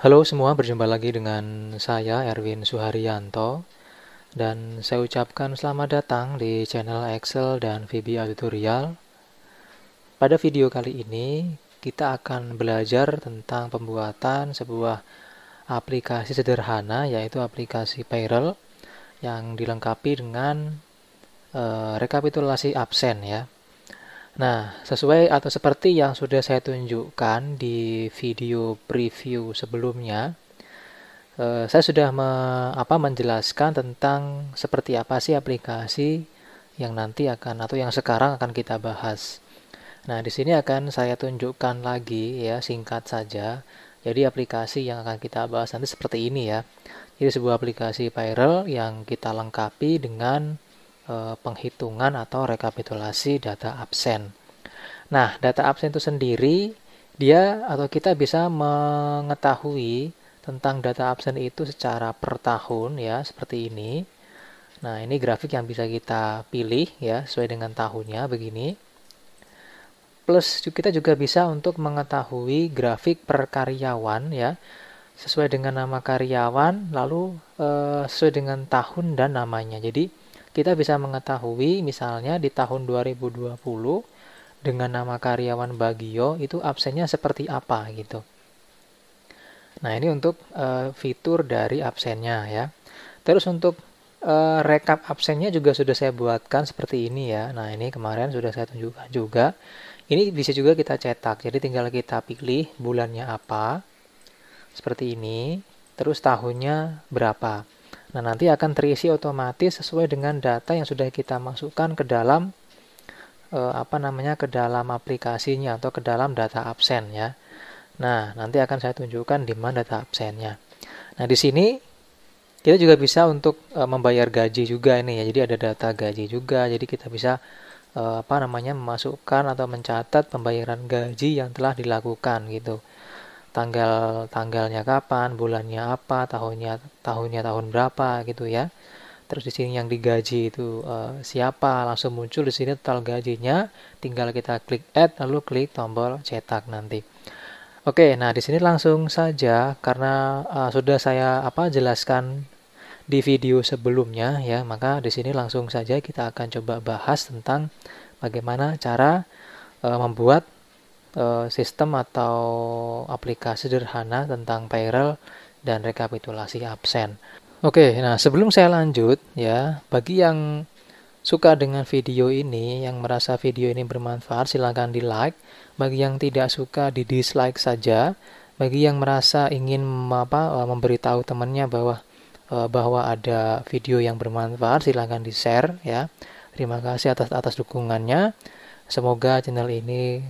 Halo semua, berjumpa lagi dengan saya Erwin Suharyanto dan saya ucapkan selamat datang di channel Excel dan VBA Tutorial. Pada video kali ini kita akan belajar tentang pembuatan sebuah aplikasi sederhana, yaitu aplikasi payroll yang dilengkapi dengan rekapitulasi absen ya. Nah, sesuai atau seperti yang sudah saya tunjukkan di video preview sebelumnya, saya sudah menjelaskan tentang seperti apa sih aplikasi yang nanti akan atau yang sekarang akan kita bahas. Nah, di sini akan saya tunjukkan lagi ya, singkat saja. Jadi aplikasi yang akan kita bahas nanti seperti ini ya. Jadi sebuah aplikasi payroll yang kita lengkapi dengan penghitungan atau rekapitulasi data absen. Nah, data absen itu sendiri dia atau kita bisa mengetahui tentang data absen itu secara per tahun ya, seperti ini. Nah, ini grafik yang bisa kita pilih ya, sesuai dengan tahunnya begini. Plus kita juga bisa untuk mengetahui grafik per karyawan ya, sesuai dengan nama karyawan, lalu sesuai dengan tahun dan namanya. Jadi, kita bisa mengetahui misalnya di tahun 2020 dengan nama karyawan Bagio itu absennya seperti apa gitu. Nah, ini untuk fitur dari absennya ya. Terus untuk rekap absennya juga sudah saya buatkan seperti ini ya. Nah, ini kemarin sudah saya tunjukkan juga. Ini bisa juga kita cetak. Jadi tinggal kita pilih bulannya apa. Seperti ini. Terus tahunnya berapa. Nah, nanti akan terisi otomatis sesuai dengan data yang sudah kita masukkan ke dalam ke dalam aplikasinya atau ke dalam data absen ya. Nah, nanti akan saya tunjukkan di mana data absennya. Nah, di sini kita juga bisa untuk membayar gaji juga ini ya. Jadi ada data gaji juga. Jadi kita bisa memasukkan atau mencatat pembayaran gaji yang telah dilakukan gitu. Tanggalnya kapan, bulannya apa, tahunnya tahun berapa gitu ya. Terus di sini yang digaji itu siapa, langsung muncul di sini total gajinya. Tinggal kita klik add lalu klik tombol cetak nanti. Oke, nah di sini langsung saja karena sudah saya jelaskan di video sebelumnya ya, maka di sini langsung saja kita akan coba bahas tentang bagaimana cara membuat sistem atau aplikasi sederhana tentang payroll dan rekapitulasi absen. Oke, nah sebelum saya lanjut ya, bagi yang suka dengan video ini, yang merasa video ini bermanfaat, silakan di like. Bagi yang tidak suka, di dislike saja. Bagi yang merasa ingin memberitahu temannya bahwa ada video yang bermanfaat, silakan di share ya. Terima kasih atas dukungannya. Semoga channel ini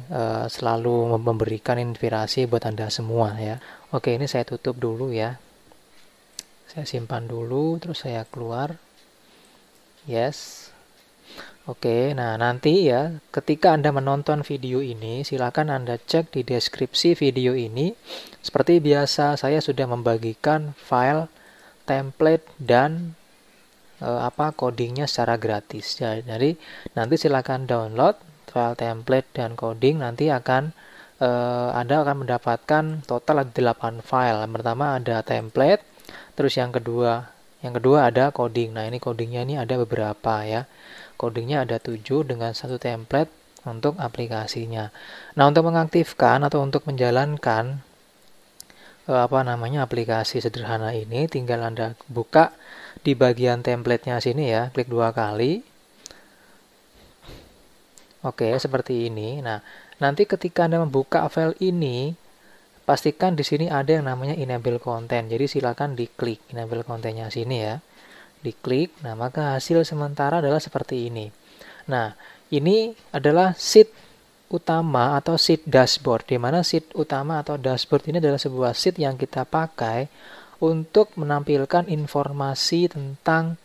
selalu memberikan inspirasi buat Anda semua ya. Oke, ini saya tutup dulu ya. Saya simpan dulu, terus saya keluar. Yes. Oke, nah nanti ya, ketika Anda menonton video ini, silakan Anda cek di deskripsi video ini. Seperti biasa, saya sudah membagikan file, template, dan codingnya secara gratis. Jadi nanti silakan download file, template, dan coding. Nanti Anda akan mendapatkan total ada 8 file. Yang pertama ada template, terus yang kedua ada coding. Nah, ini codingnya ini ada beberapa ya. Codingnya ada 7 dengan satu template untuk aplikasinya. Nah, untuk mengaktifkan atau untuk menjalankan aplikasi sederhana ini, tinggal Anda buka di bagian template-nya sini ya, klik 2 kali. Oke, seperti ini. Nah, nanti ketika Anda membuka file ini, pastikan di sini ada yang namanya enable content. Jadi silakan diklik enable content-nya sini ya. Diklik. Nah, maka hasil sementara adalah seperti ini. Nah, ini adalah sheet utama atau sheet dashboard. Di mana sheet utama atau dashboard ini adalah sebuah sheet yang kita pakai untuk menampilkan informasi tentang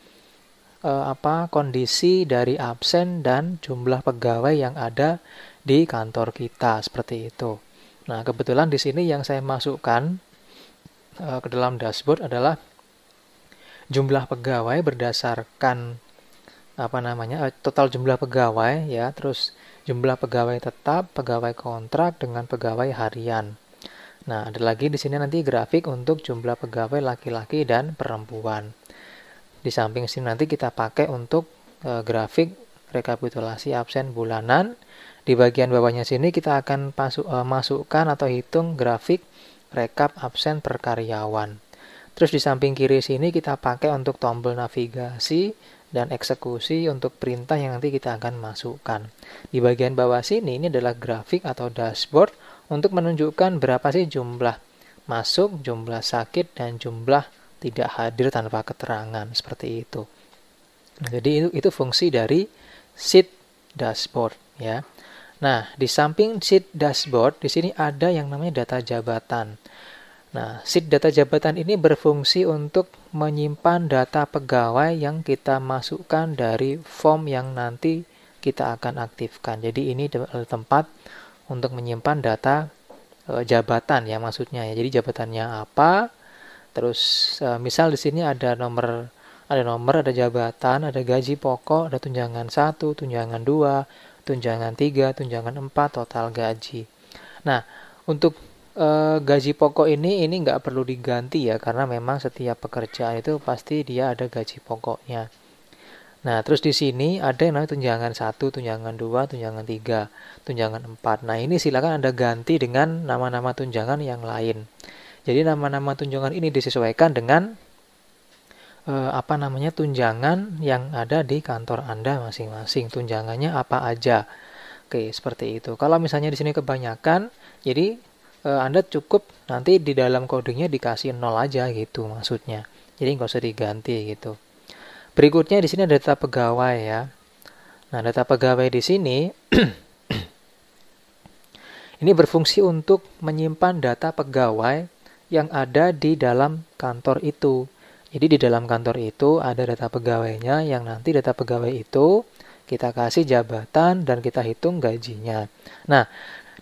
kondisi dari absen dan jumlah pegawai yang ada di kantor kita seperti itu. Nah, kebetulan di sini yang saya masukkan ke dalam dashboard adalah jumlah pegawai berdasarkan total jumlah pegawai ya, terus jumlah pegawai tetap, pegawai kontrak dengan pegawai harian. Nah, ada lagi di sini nanti grafik untuk jumlah pegawai laki-laki dan perempuan. Di samping sini nanti kita pakai untuk grafik rekapitulasi absen bulanan. Di bagian bawahnya sini kita akan masukkan atau hitung grafik rekap absen per karyawan. Terus di samping kiri sini kita pakai untuk tombol navigasi dan eksekusi untuk perintah yang nanti kita akan masukkan. Di bagian bawah sini ini adalah grafik atau dashboard untuk menunjukkan berapa sih jumlah masuk, jumlah sakit, dan jumlah tidak hadir tanpa keterangan, seperti itu. Nah, jadi itu fungsi dari sheet dashboard ya. Nah, di samping sheet dashboard di sini ada yang namanya data jabatan. Nah, sheet data jabatan ini berfungsi untuk menyimpan data pegawai yang kita masukkan dari form yang nanti kita akan aktifkan. Jadi ini tempat untuk menyimpan data jabatan ya maksudnya ya. Jadi jabatannya apa? Terus misal di sini ada nomor, ada jabatan, ada gaji pokok, ada tunjangan 1, tunjangan 2, tunjangan 3, tunjangan 4, total gaji. Nah, untuk gaji pokok ini nggak perlu diganti ya, karena memang setiap pekerjaan itu pasti dia ada gaji pokoknya. Nah, terus di sini ada yang namanya tunjangan 1, tunjangan 2, tunjangan 3, tunjangan 4. Nah, ini silakan Anda ganti dengan nama-nama tunjangan yang lain. Jadi nama-nama tunjangan ini disesuaikan dengan tunjangan yang ada di kantor Anda masing-masing. Tunjangannya apa aja. Oke, seperti itu. Kalau misalnya di sini kebanyakan, jadi Anda cukup nanti di dalam codingnya dikasih 0 aja gitu maksudnya. Jadi nggak usah diganti gitu. Berikutnya di sini ada data pegawai ya. Nah, data pegawai di sini ini berfungsi untuk menyimpan data pegawai yang ada di dalam kantor itu. Jadi di dalam kantor itu ada data pegawainya yang nanti data pegawai itu kita kasih jabatan dan kita hitung gajinya. Nah,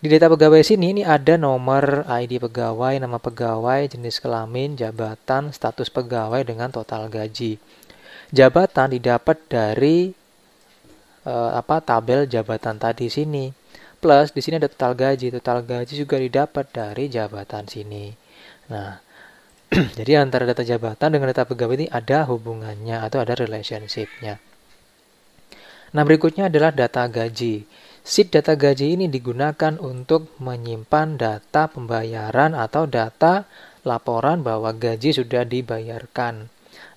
di data pegawai sini ini ada nomor ID pegawai, nama pegawai, jenis kelamin, jabatan, status pegawai dengan total gaji. Jabatan didapat dari tabel jabatan tadi sini. Plus di sini ada total gaji. Total gaji juga didapat dari jabatan sini. Nah, jadi antara data jabatan dengan data pegawai ini ada hubungannya atau ada relationship-nya. Nah, berikutnya adalah data gaji. Sheet data gaji ini digunakan untuk menyimpan data pembayaran atau data laporan bahwa gaji sudah dibayarkan.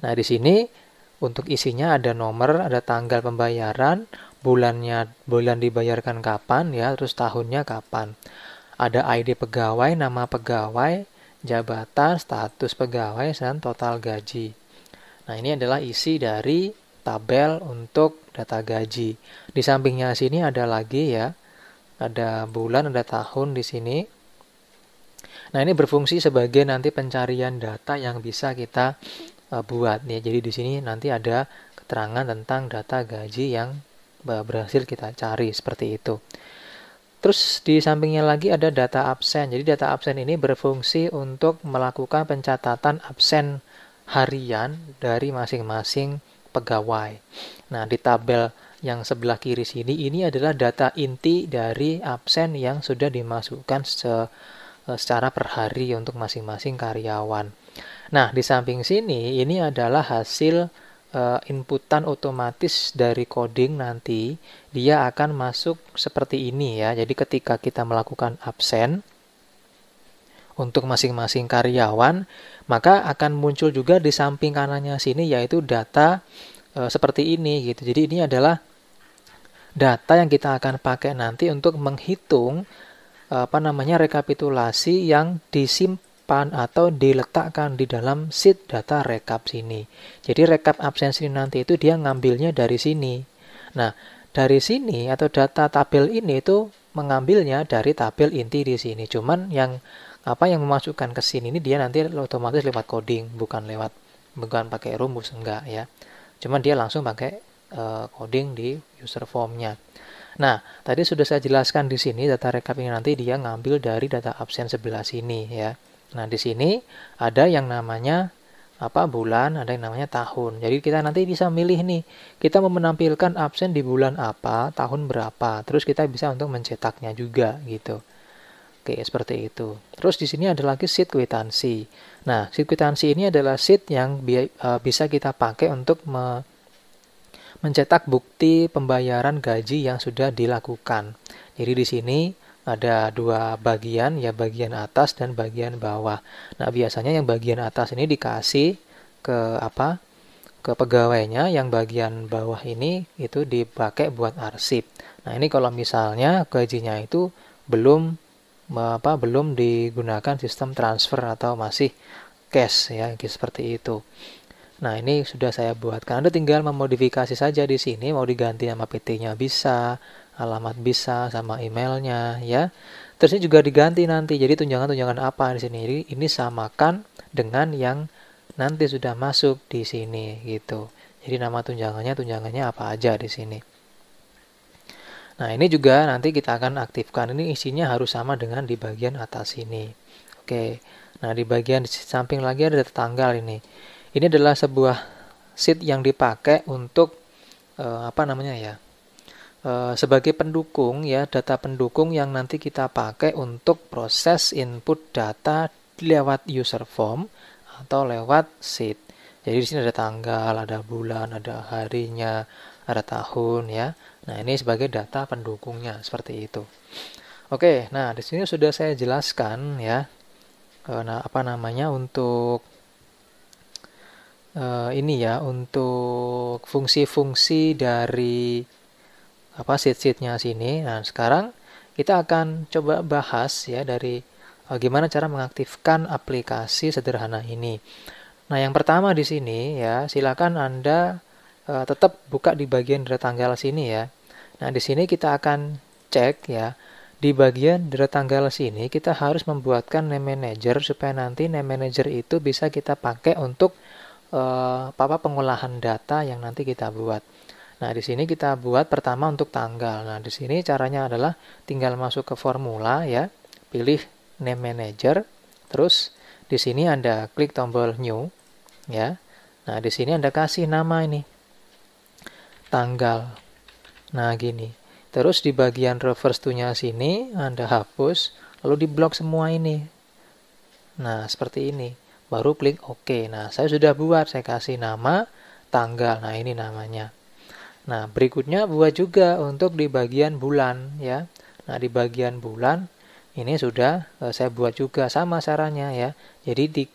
Nah, di sini untuk isinya ada nomor, ada tanggal pembayaran, bulan dibayarkan kapan ya, terus tahunnya kapan. Ada ID pegawai, nama pegawai, jabatan, status pegawai, dan total gaji. Nah, ini adalah isi dari tabel untuk data gaji. Di sampingnya sini ada lagi ya, ada bulan, ada tahun di sini. Nah, ini berfungsi sebagai nanti pencarian data yang bisa kita buat ya. Jadi di sini nanti ada keterangan tentang data gaji yang berhasil kita cari seperti itu. Terus di sampingnya lagi ada data absen. Jadi data absen ini berfungsi untuk melakukan pencatatan absen harian dari masing-masing pegawai. Nah, di tabel yang sebelah kiri sini ini adalah data inti dari absen yang sudah dimasukkan secara per hari untuk masing-masing karyawan. Nah, di samping sini ini adalah hasil inputan otomatis dari coding nanti. Dia akan masuk seperti ini ya. Jadi ketika kita melakukan absen untuk masing-masing karyawan, maka akan muncul juga di samping kanannya sini yaitu data seperti ini gitu. Jadi ini adalah data yang kita akan pakai nanti untuk menghitung rekapitulasi yang disimpan atau diletakkan di dalam sheet data rekap sini. Jadi rekap absensi nanti itu dia ngambilnya dari sini. Nah, dari sini atau data tabel ini itu mengambilnya dari tabel inti di sini. Cuman yang memasukkan ke sini ini dia nanti otomatis lewat coding, bukan pakai rumus, enggak ya. Cuman dia langsung pakai coding di user formnya. Nah, tadi sudah saya jelaskan di sini data rekap ini nanti dia ngambil dari data absen sebelah sini ya. Nah, di sini ada yang namanya bulan, ada yang namanya tahun. Jadi kita nanti bisa milih nih, kita mau menampilkan absen di bulan apa, tahun berapa. Terus kita bisa untuk mencetaknya juga gitu. Oke, seperti itu. Terus di sini ada lagi sheet kwitansi. Nah, sheet kwitansi ini adalah sheet yang bisa kita pakai untuk mencetak bukti pembayaran gaji yang sudah dilakukan. Jadi di sini ada dua bagian, ya bagian atas dan bagian bawah. Nah, biasanya yang bagian atas ini dikasih ke ke pegawainya, yang bagian bawah ini itu dipakai buat arsip. Nah, ini kalau misalnya gajinya itu belum belum digunakan sistem transfer atau masih cash, ya seperti itu. Nah, ini sudah saya buatkan. Anda tinggal memodifikasi saja di sini, mau diganti nama PT-nya bisa, alamat bisa, sama emailnya, ya. Terus ini juga diganti nanti. Jadi tunjangan-tunjangan apa di sini? Ini samakan dengan yang nanti sudah masuk di sini gitu. Jadi nama tunjangannya apa aja di sini. Nah, ini juga nanti kita akan aktifkan. Ini isinya harus sama dengan di bagian atas ini. Oke. Nah, di bagian samping lagi ada data tanggal ini. Ini adalah sebuah sheet yang dipakai untuk sebagai pendukung, ya, data pendukung yang nanti kita pakai untuk proses input data lewat user form atau lewat sheet. Jadi di sini ada tanggal, ada bulan, ada harinya, ada tahun, ya. Nah, ini sebagai data pendukungnya seperti itu. Oke, nah di sini sudah saya jelaskan, ya. Untuk ini ya, untuk fungsi-fungsi dari sheet-sheetnya sini. Nah, sekarang kita akan coba bahas, ya, dari gimana cara mengaktifkan aplikasi sederhana ini. Nah, yang pertama di sini, ya, silakan Anda tetap buka di bagian data tanggal sini, ya. Nah, di sini kita akan cek, ya, di bagian data tanggal sini kita harus membuatkan name manager supaya nanti name manager itu bisa kita pakai untuk pengolahan data yang nanti kita buat. Nah, di sini kita buat pertama untuk tanggal. Nah, di sini caranya adalah tinggal masuk ke formula, ya, pilih name manager, terus di sini Anda klik tombol new, ya. Nah, di sini Anda kasih nama ini tanggal. Nah, gini. Terus di bagian reverse to-nya sini Anda hapus, lalu di blok semua ini. Nah, seperti ini. Baru klik OK. Nah, saya sudah buat, saya kasih nama tanggal. Nah, ini namanya. Nah, berikutnya buat juga untuk di bagian bulan, ya. Nah, di bagian bulan ini sudah saya buat juga sama caranya, ya. Jadi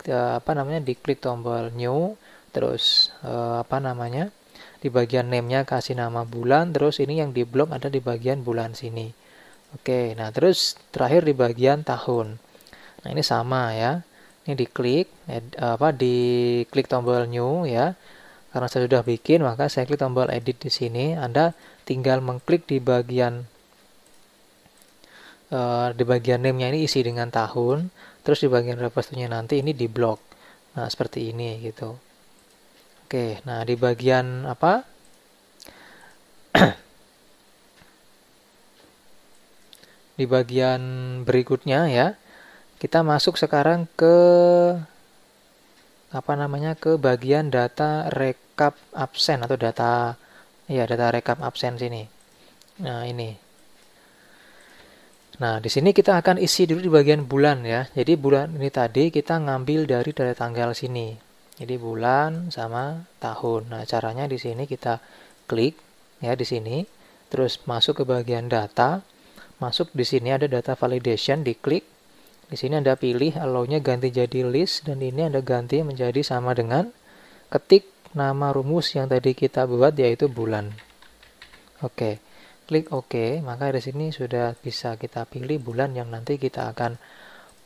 diklik tombol new, terus di bagian name-nya kasih nama bulan, terus ini yang di blok ada di bagian bulan sini. Oke, nah terus terakhir di bagian tahun. Nah, ini sama, ya. Ini diklik diklik tombol new, ya. Karena saya sudah bikin, maka saya klik tombol edit di sini. Anda tinggal mengklik di bagian name-nya ini isi dengan tahun, terus di bagian reverse-nya nanti ini di blok. Nah, seperti ini gitu. Oke, nah di bagian di bagian berikutnya, ya, kita masuk sekarang ke ke bagian data rekap absen atau data rekap absen sini. Nah, ini. Nah, di sini kita akan isi dulu di bagian bulan, ya. Jadi bulan ini tadi kita ngambil dari tanggal sini. Jadi bulan sama tahun. Nah, caranya di sini kita klik, ya, di sini, terus masuk ke bagian data. Masuk di sini ada data validation, diklik. Di sini Anda pilih allow-nya ganti jadi list, dan ini Anda ganti menjadi sama dengan ketik nama rumus yang tadi kita buat, yaitu bulan. Oke. Klik OK, maka di sini sudah bisa kita pilih bulan yang nanti kita akan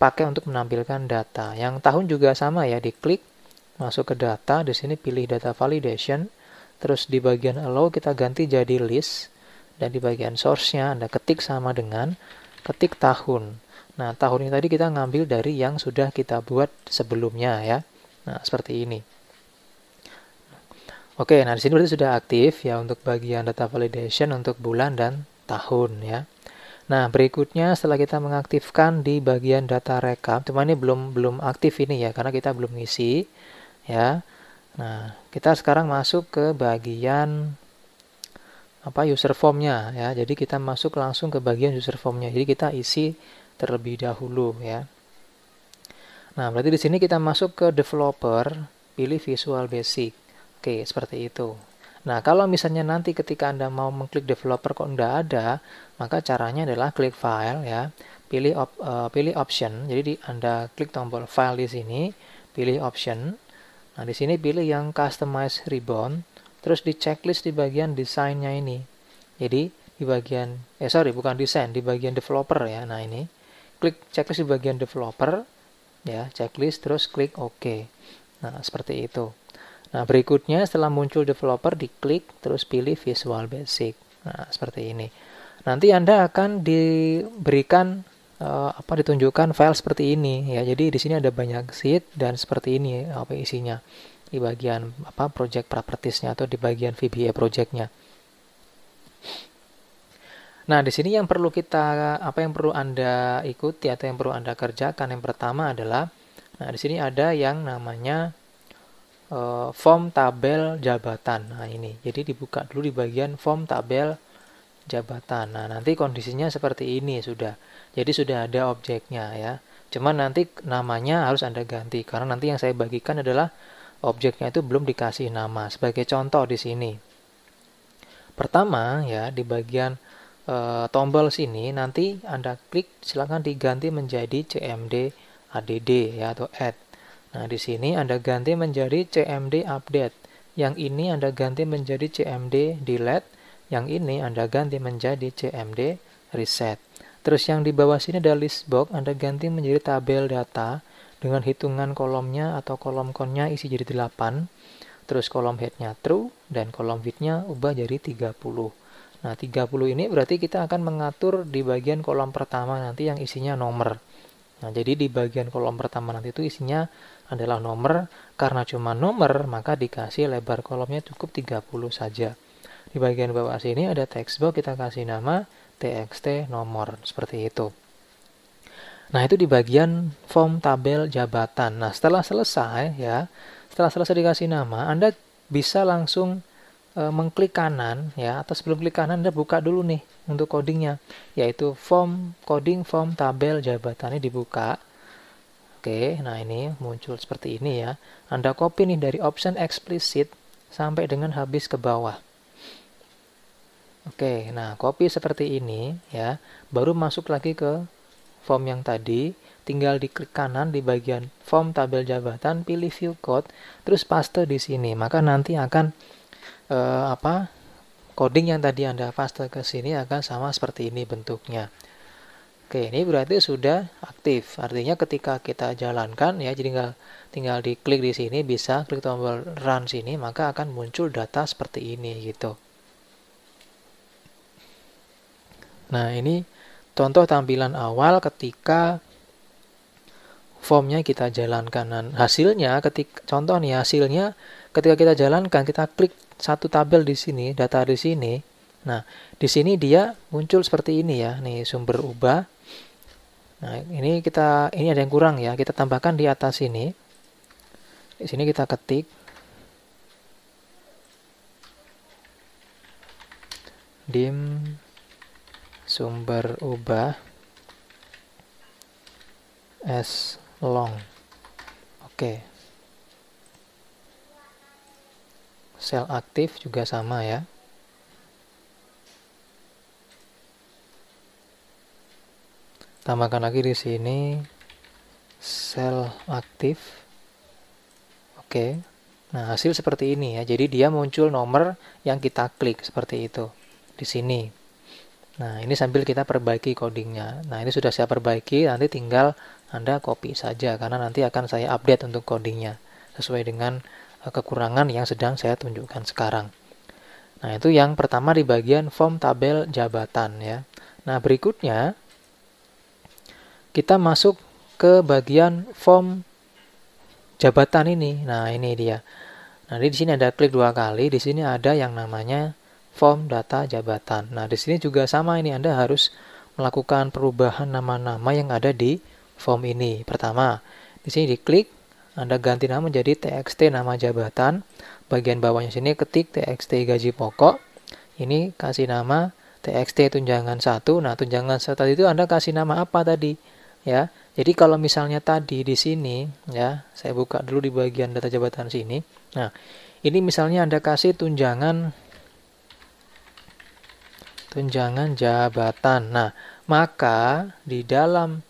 pakai untuk menampilkan data. Yang tahun juga sama, ya, diklik, masuk ke data, di sini pilih data validation, terus di bagian allow kita ganti jadi list, dan di bagian source-nya Anda ketik sama dengan ketik tahun. Nah, tahun ini tadi kita ngambil dari yang sudah kita buat sebelumnya, ya. Nah, seperti ini. Oke, nah di sini berarti sudah aktif, ya, untuk bagian data validation untuk bulan dan tahun, ya. Nah, berikutnya setelah kita mengaktifkan di bagian data rekap, cuma ini belum aktif ini, ya, karena kita belum ngisi, ya. Nah, kita sekarang masuk ke bagian user form-nya, ya. Jadi kita masuk langsung ke bagian user form-nya. Jadi kita isi terlebih dahulu ya. Nah, berarti di sini kita masuk ke developer, pilih Visual Basic. Oke, seperti itu. Nah, kalau misalnya nanti ketika Anda mau mengklik developer kok enggak ada, maka caranya adalah klik file ya, pilih option. Jadi Anda klik tombol file di sini, pilih option. Nah, di sini pilih yang customize ribbon, terus di checklist di bagian desainnya ini. Jadi di bagian bukan desain, di bagian developer ya. Nah, ini klik checklist di bagian developer ya, checklist, terus klik OK. Nah, seperti itu. Nah, berikutnya setelah muncul developer diklik terus pilih Visual Basic. Nah, seperti ini. Nanti Anda akan diberikan ditunjukkan file seperti ini ya. Jadi di sini ada banyak sheet dan seperti ini apa isinya di bagian project properties-nya atau di bagian VBA project-nya. Nah, di sini yang perlu yang perlu Anda ikuti atau yang perlu Anda kerjakan yang pertama adalah, nah di sini ada yang namanya form tabel jabatan. Nah, ini. Jadi dibuka dulu di bagian form tabel jabatan. Nah, nanti kondisinya seperti ini sudah. Jadi sudah ada objeknya ya. Cuman nanti namanya harus Anda ganti karena nanti yang saya bagikan adalah objeknya itu belum dikasih nama. Sebagai contoh di sini. Pertama ya, di bagian tombol sini nanti Anda klik, silakan diganti menjadi CMD ADD ya atau add. Nah, di sini Anda ganti menjadi CMD update. Yang ini Anda ganti menjadi CMD delete, yang ini Anda ganti menjadi CMD reset. Terus yang di bawah sini ada list box, Anda ganti menjadi tabel data dengan hitungan kolomnya atau kolom count-nya isi jadi 8. Terus kolom head-nya true dan kolom width-nya ubah jadi 30. Nah, 30 ini berarti kita akan mengatur di bagian kolom pertama nanti yang isinya nomor. Nah, jadi di bagian kolom pertama nanti itu isinya adalah nomor. Karena cuma nomor, maka dikasih lebar kolomnya cukup 30 saja. Di bagian bawah sini ada text box, kita kasih nama txt nomor, seperti itu. Nah, itu di bagian form tabel jabatan. Nah, setelah selesai dikasih nama, Anda bisa langsung mengklik kanan ya, atau sebelum klik kanan Anda buka dulu nih untuk codingnya, yaitu form tabel jabatan ini dibuka. Oke, nah ini muncul seperti ini ya. Anda copy nih dari option explicit sampai dengan habis ke bawah. Oke, nah copy seperti ini ya, baru masuk lagi ke form yang tadi, tinggal diklik kanan di bagian form tabel jabatan, pilih view code, terus paste di sini. Maka nanti akan coding yang tadi Anda paste ke sini akan sama seperti ini bentuknya. Oke, ini berarti sudah aktif. Artinya ketika kita jalankan ya, jadi tinggal diklik di sini, bisa klik tombol run sini, maka akan muncul data seperti ini gitu. Nah, ini contoh tampilan awal ketika formnya kita jalankan. Dan hasilnya hasilnya ketika kita jalankan, kita klik satu tabel di sini, data di sini. Nah, di sini dia muncul seperti ini ya. Nih sumber ubah. Nah, ini ada yang kurang ya. Kita tambahkan di atas sini. Di sini kita ketik dim sumber ubah as long. Oke. Sel aktif juga sama ya. Tambahkan lagi di sini sel aktif. Oke. Nah, hasil seperti ini ya. Jadi dia muncul nomor yang kita klik seperti itu di sini. Nah, ini sambil kita perbaiki codingnya. Nah, ini sudah saya perbaiki, nanti tinggal Anda copy saja karena nanti akan saya update untuk codingnya sesuai dengan kekurangan yang sedang saya tunjukkan sekarang. Nah, itu yang pertama di bagian form tabel jabatan ya. Nah, berikutnya kita masuk ke bagian form jabatan ini. Nah, ini dia. Nah, di sini ada klik 2 kali, di sini ada yang namanya form data jabatan. Nah, di sini juga sama ini, Anda harus melakukan perubahan nama-nama yang ada di form ini. Pertama, di sini diklik, Anda ganti nama menjadi txt nama jabatan. Bagian bawahnya sini ketik txt gaji pokok. Ini kasih nama txt tunjangan 1. Nah, tunjangan 1 tadi itu Anda kasih nama apa tadi? Ya. Jadi kalau misalnya tadi di sini ya, saya buka dulu di bagian data jabatan sini. Nah, ini misalnya Anda kasih tunjangan jabatan. Nah, maka di dalam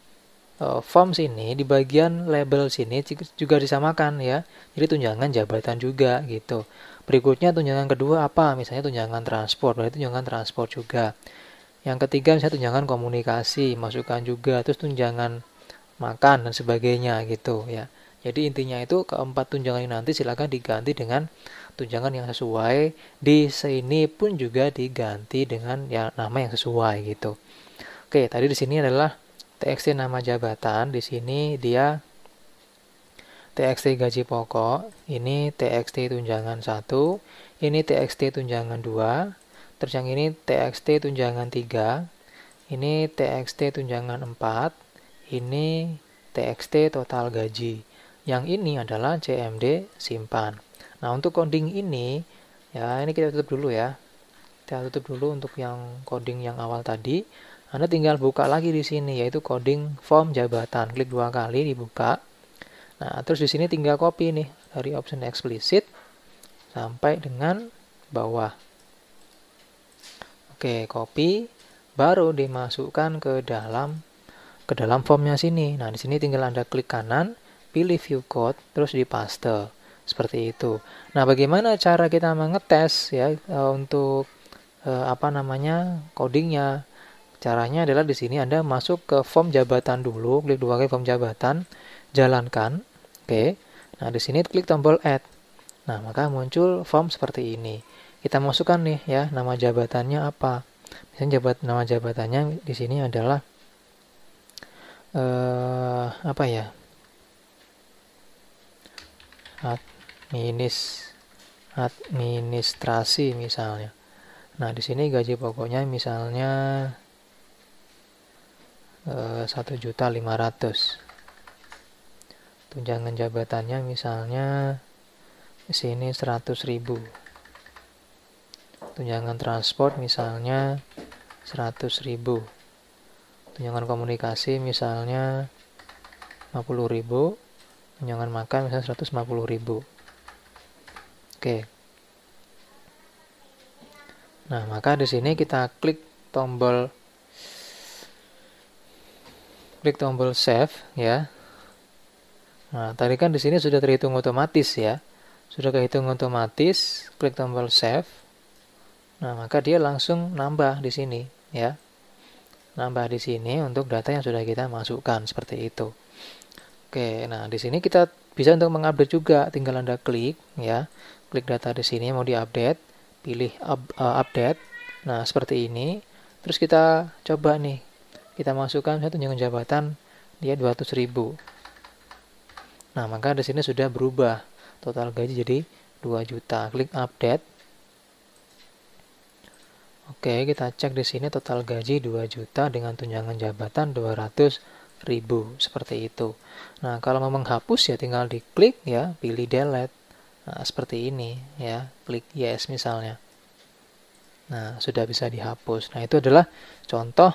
form sini, di bagian label sini juga disamakan ya. Jadi tunjangan jabatan juga gitu. Berikutnya tunjangan kedua apa? Misalnya tunjangan transport, berarti tunjangan transport juga. Yang ketiga misalnya tunjangan komunikasi, masukkan juga. Terus tunjangan makan dan sebagainya gitu ya. Jadi intinya itu keempat tunjangan ini nanti silakan diganti dengan tunjangan yang sesuai. Di sini pun juga diganti dengan ya nama yang sesuai gitu. Oke, tadi di sini adalah txt nama jabatan, di sini dia txt gaji pokok, ini txt tunjangan 1, ini txt tunjangan 2, terus yang ini txt tunjangan 3, ini txt tunjangan 4, ini txt total gaji. Yang ini adalah CMD simpan. Nah, untuk coding ini, ya ini kita tutup dulu ya. Kita tutup dulu untuk yang coding yang awal tadi. Anda tinggal buka lagi di sini, yaitu coding form jabatan. Klik 2 kali, dibuka. Nah, terus di sini tinggal copy nih, dari option explicit sampai dengan bawah. Oke, copy, baru dimasukkan ke dalam formnya sini. Nah, di sini tinggal Anda klik kanan, pilih view code, terus dipaste. Seperti itu. Nah, bagaimana cara kita mengetes ya untuk codingnya? Caranya adalah di sini Anda masuk ke form jabatan dulu, klik 2 kali form jabatan, jalankan. Oke. Nah, di sini klik tombol add. Nah, maka muncul form seperti ini. Kita masukkan nih ya, nama jabatannya apa? Misalnya nama jabatannya di sini adalah administrasi misalnya. Nah, di sini gaji pokoknya misalnya 1.500.000. Tunjangan jabatannya misalnya di sini 100.000. Tunjangan transport misalnya 100.000. Tunjangan komunikasi misalnya 50.000. Tunjangan makan misalnya 150.000. Oke. Nah, maka di sini kita klik tombol save ya. Nah, tadi kan di sini sudah terhitung otomatis ya. Sudah kehitung otomatis, klik tombol save. Nah, maka dia langsung nambah di sini ya. Nambah di sini untuk data yang sudah kita masukkan seperti itu. Oke, nah di sini kita bisa untuk mengupdate juga, tinggal Anda klik ya. Klik data di sini mau diupdate, pilih update. Nah, seperti ini. Terus kita coba nih. Kita masukkan tunjangan jabatan dia 200.000. Nah, maka di sini sudah berubah. Total gaji jadi 2 juta. Klik update. Oke, kita cek di sini total gaji 2 juta dengan tunjangan jabatan 200.000. Seperti itu. Nah, kalau mau menghapus ya tinggal diklik ya, pilih delete. Nah, seperti ini ya. Klik yes misalnya. Nah, sudah bisa dihapus. Nah, itu adalah contoh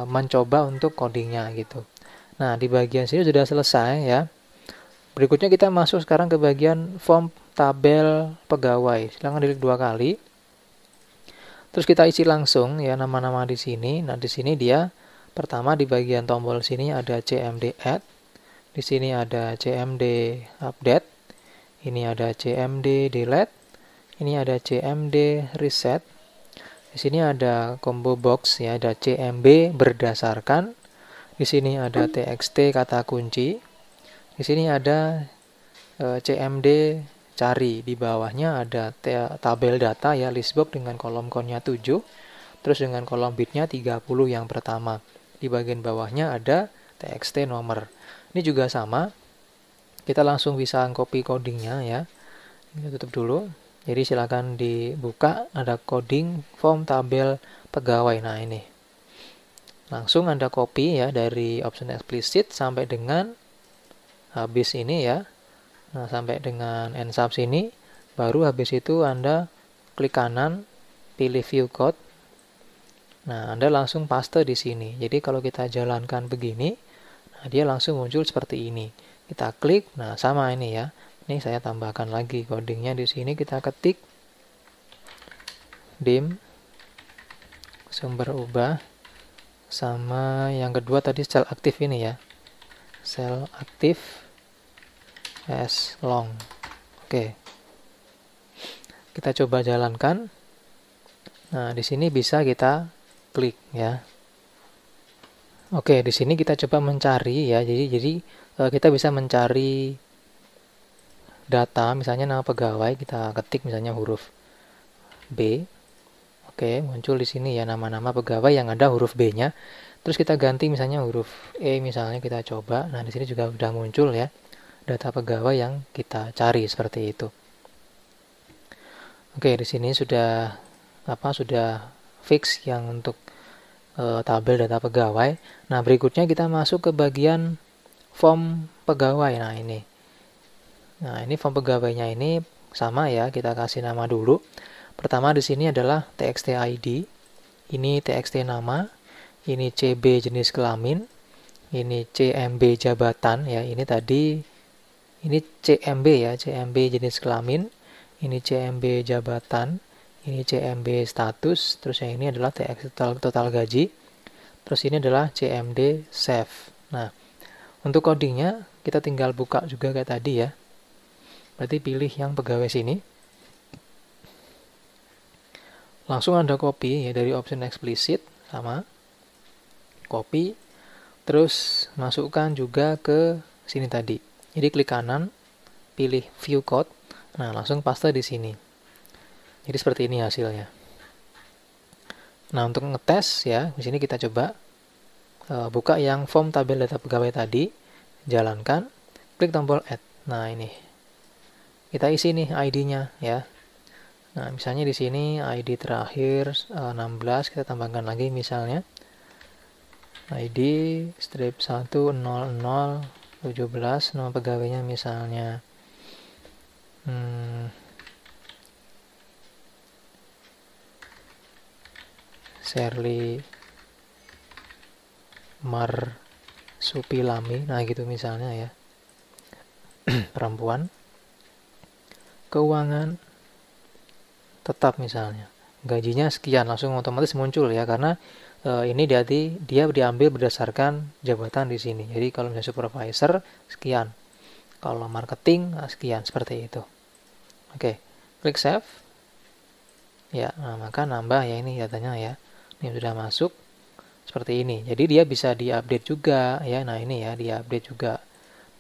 mencoba untuk codingnya gitu. Nah, di bagian sini sudah selesai ya. Berikutnya kita masuk sekarang ke bagian form tabel pegawai. Silahkan diklik 2 kali. Terus kita isi langsung ya nama-nama di sini. Nah, di sini dia pertama di bagian tombol sini ada CMD add. Di sini ada CMD update. Ini ada CMD delete. Ini ada CMD reset. Di sini ada combo box ya, ada CMB berdasarkan. Di sini ada TXT kata kunci. Di sini ada CMD cari. Di bawahnya ada tabel data ya, list box dengan kolom count-nya 7. Terus dengan kolom bitnya 30 yang pertama. Di bagian bawahnya ada TXT nomor. Ini juga sama. Kita langsung bisa copy codingnya ya. Kita tutup dulu. Jadi silakan dibuka, ada coding form tabel pegawai. Nah, ini. Langsung Anda copy ya dari option explicit sampai dengan habis ini ya. Nah, sampai dengan end subs ini Baru habis itu Anda klik kanan, pilih view code. Nah, Anda langsung paste di sini. Jadi kalau kita jalankan begini, nah dia langsung muncul seperti ini. Kita klik, nah sama ini ya. Ini saya tambahkan lagi codingnya di sini, kita ketik dim sumber ubah sama yang kedua tadi sel aktif ini ya. Sel aktif as long. Oke. Kita coba jalankan. Nah, di sini bisa kita klik ya. Oke, di sini kita coba mencari ya. Jadi kita bisa mencari data, misalnya nama pegawai, kita ketik misalnya huruf B. Oke, muncul di sini ya nama-nama pegawai yang ada huruf B-nya. Terus kita ganti misalnya huruf E misalnya, kita coba. Nah, di sini juga udah muncul ya data pegawai yang kita cari seperti itu. Oke, di sini sudah fix yang untuk tabel data pegawai. Nah, berikutnya kita masuk ke bagian form pegawai. Nah, ini form pegawainya ini sama ya, kita kasih nama dulu. Pertama di sini adalah txt ID, ini txt nama, ini CB jenis kelamin, ini CMB jabatan ya, ini CMB ya, CMB jenis kelamin, ini CMB jabatan, ini CMB status, terus yang ini adalah TXT total gaji, terus ini adalah CMD save. Nah, untuk codingnya kita tinggal buka juga kayak tadi ya. Berarti pilih yang pegawai sini. Langsung Anda copy ya dari option explicit, sama. Copy, terus masukkan juga ke sini tadi. Jadi klik kanan, pilih view code. Nah, langsung paste di sini. Jadi seperti ini hasilnya. Nah, untuk ngetes ya, di sini kita coba buka yang form tabel data pegawai tadi, jalankan, klik tombol add. Nah, ini kita isi nih ID-nya ya. Nah, misalnya di sini ID terakhir 16, kita tambahkan lagi misalnya ID strip 10017, nama pegawainya misalnya Sherly Marsupilami, nah gitu misalnya ya. Perempuan, keuangan tetap misalnya, gajinya sekian, langsung otomatis muncul ya, karena ini dia diambil berdasarkan jabatan di sini. Jadi kalau misalnya supervisor sekian, kalau marketing sekian, seperti itu. Oke, klik save ya. Nah, maka nambah ya ini datanya ya. Ini sudah masuk seperti ini. Jadi dia bisa diupdate juga ya. Nah, ini ya diupdate juga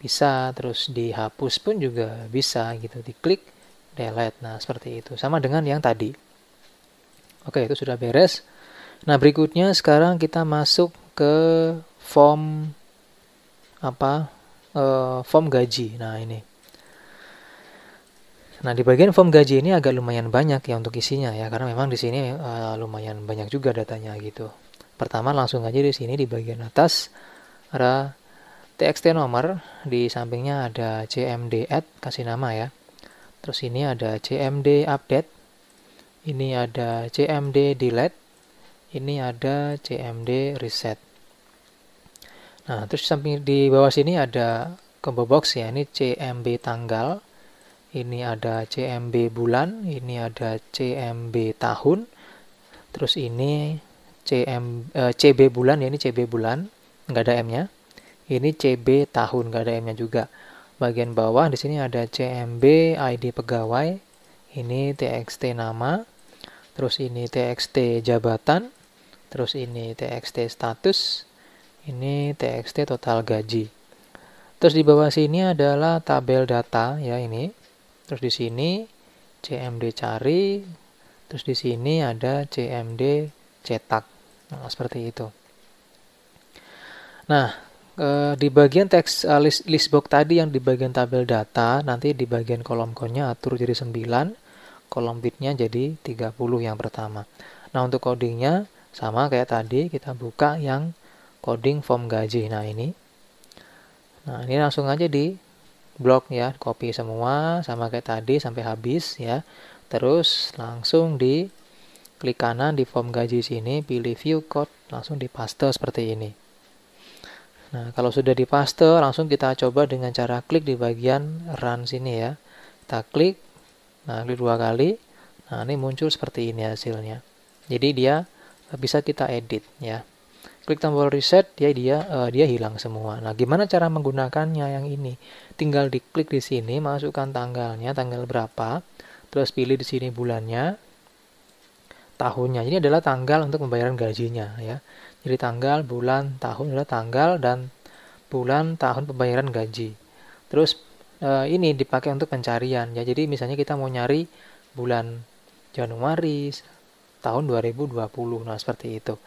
bisa, terus dihapus pun juga bisa gitu. Diklik delete. Nah, seperti itu. Sama dengan yang tadi. Oke, itu sudah beres. Nah, berikutnya sekarang kita masuk ke form form gaji. Nah, ini. Nah, di bagian form gaji ini agak lumayan banyak ya untuk isinya ya, karena memang di sini lumayan banyak juga datanya gitu. Pertama langsung aja di sini di bagian atas ada txt nomor, di sampingnya ada cmd add, kasih nama ya. Terus ini ada cmd update, ini ada cmd delete, ini ada cmd reset. Nah, terus samping di bawah sini ada combo box ya, ini cmb tanggal, ini ada CMB bulan, ini ada CMB tahun, terus ini CB bulan ya, ini CB bulan, nggak ada M-nya. Ini CB tahun, nggak ada M-nya juga. Bagian bawah di sini ada CMB ID pegawai, ini TXT nama, terus ini TXT jabatan, terus ini TXT status, ini TXT total gaji. Terus di bawah sini adalah tabel data ya ini. Terus di sini CMD cari, terus di sini ada CMD cetak. Nah, seperti itu. Nah, di bagian teks list box tadi yang di bagian tabel data, nanti di bagian kolom count-nya atur jadi 9, kolom bitnya jadi 30 yang pertama. Nah, untuk codingnya sama kayak tadi, kita buka yang coding form gaji. Nah, ini. Nah, ini langsung aja di blok ya, copy semua sama kayak tadi sampai habis ya. Terus langsung di klik kanan di form gaji sini, pilih view code, langsung dipaste seperti ini. Nah, kalau sudah dipaste, langsung kita coba dengan cara klik di bagian run sini ya. Kita klik, nah klik 2 kali, nah ini muncul seperti ini hasilnya. Jadi dia bisa kita edit ya. Klik tombol reset, dia hilang semua. Nah, gimana cara menggunakannya yang ini? Tinggal diklik di sini, masukkan tanggalnya, tanggal berapa, terus pilih di sini bulannya, tahunnya. Ini adalah tanggal untuk pembayaran gajinya ya. Jadi tanggal, bulan, tahun adalah tanggal dan bulan, tahun pembayaran gaji. Terus ini dipakai untuk pencarian ya. Jadi misalnya kita mau nyari bulan Januari tahun 2020. Nah, seperti itu.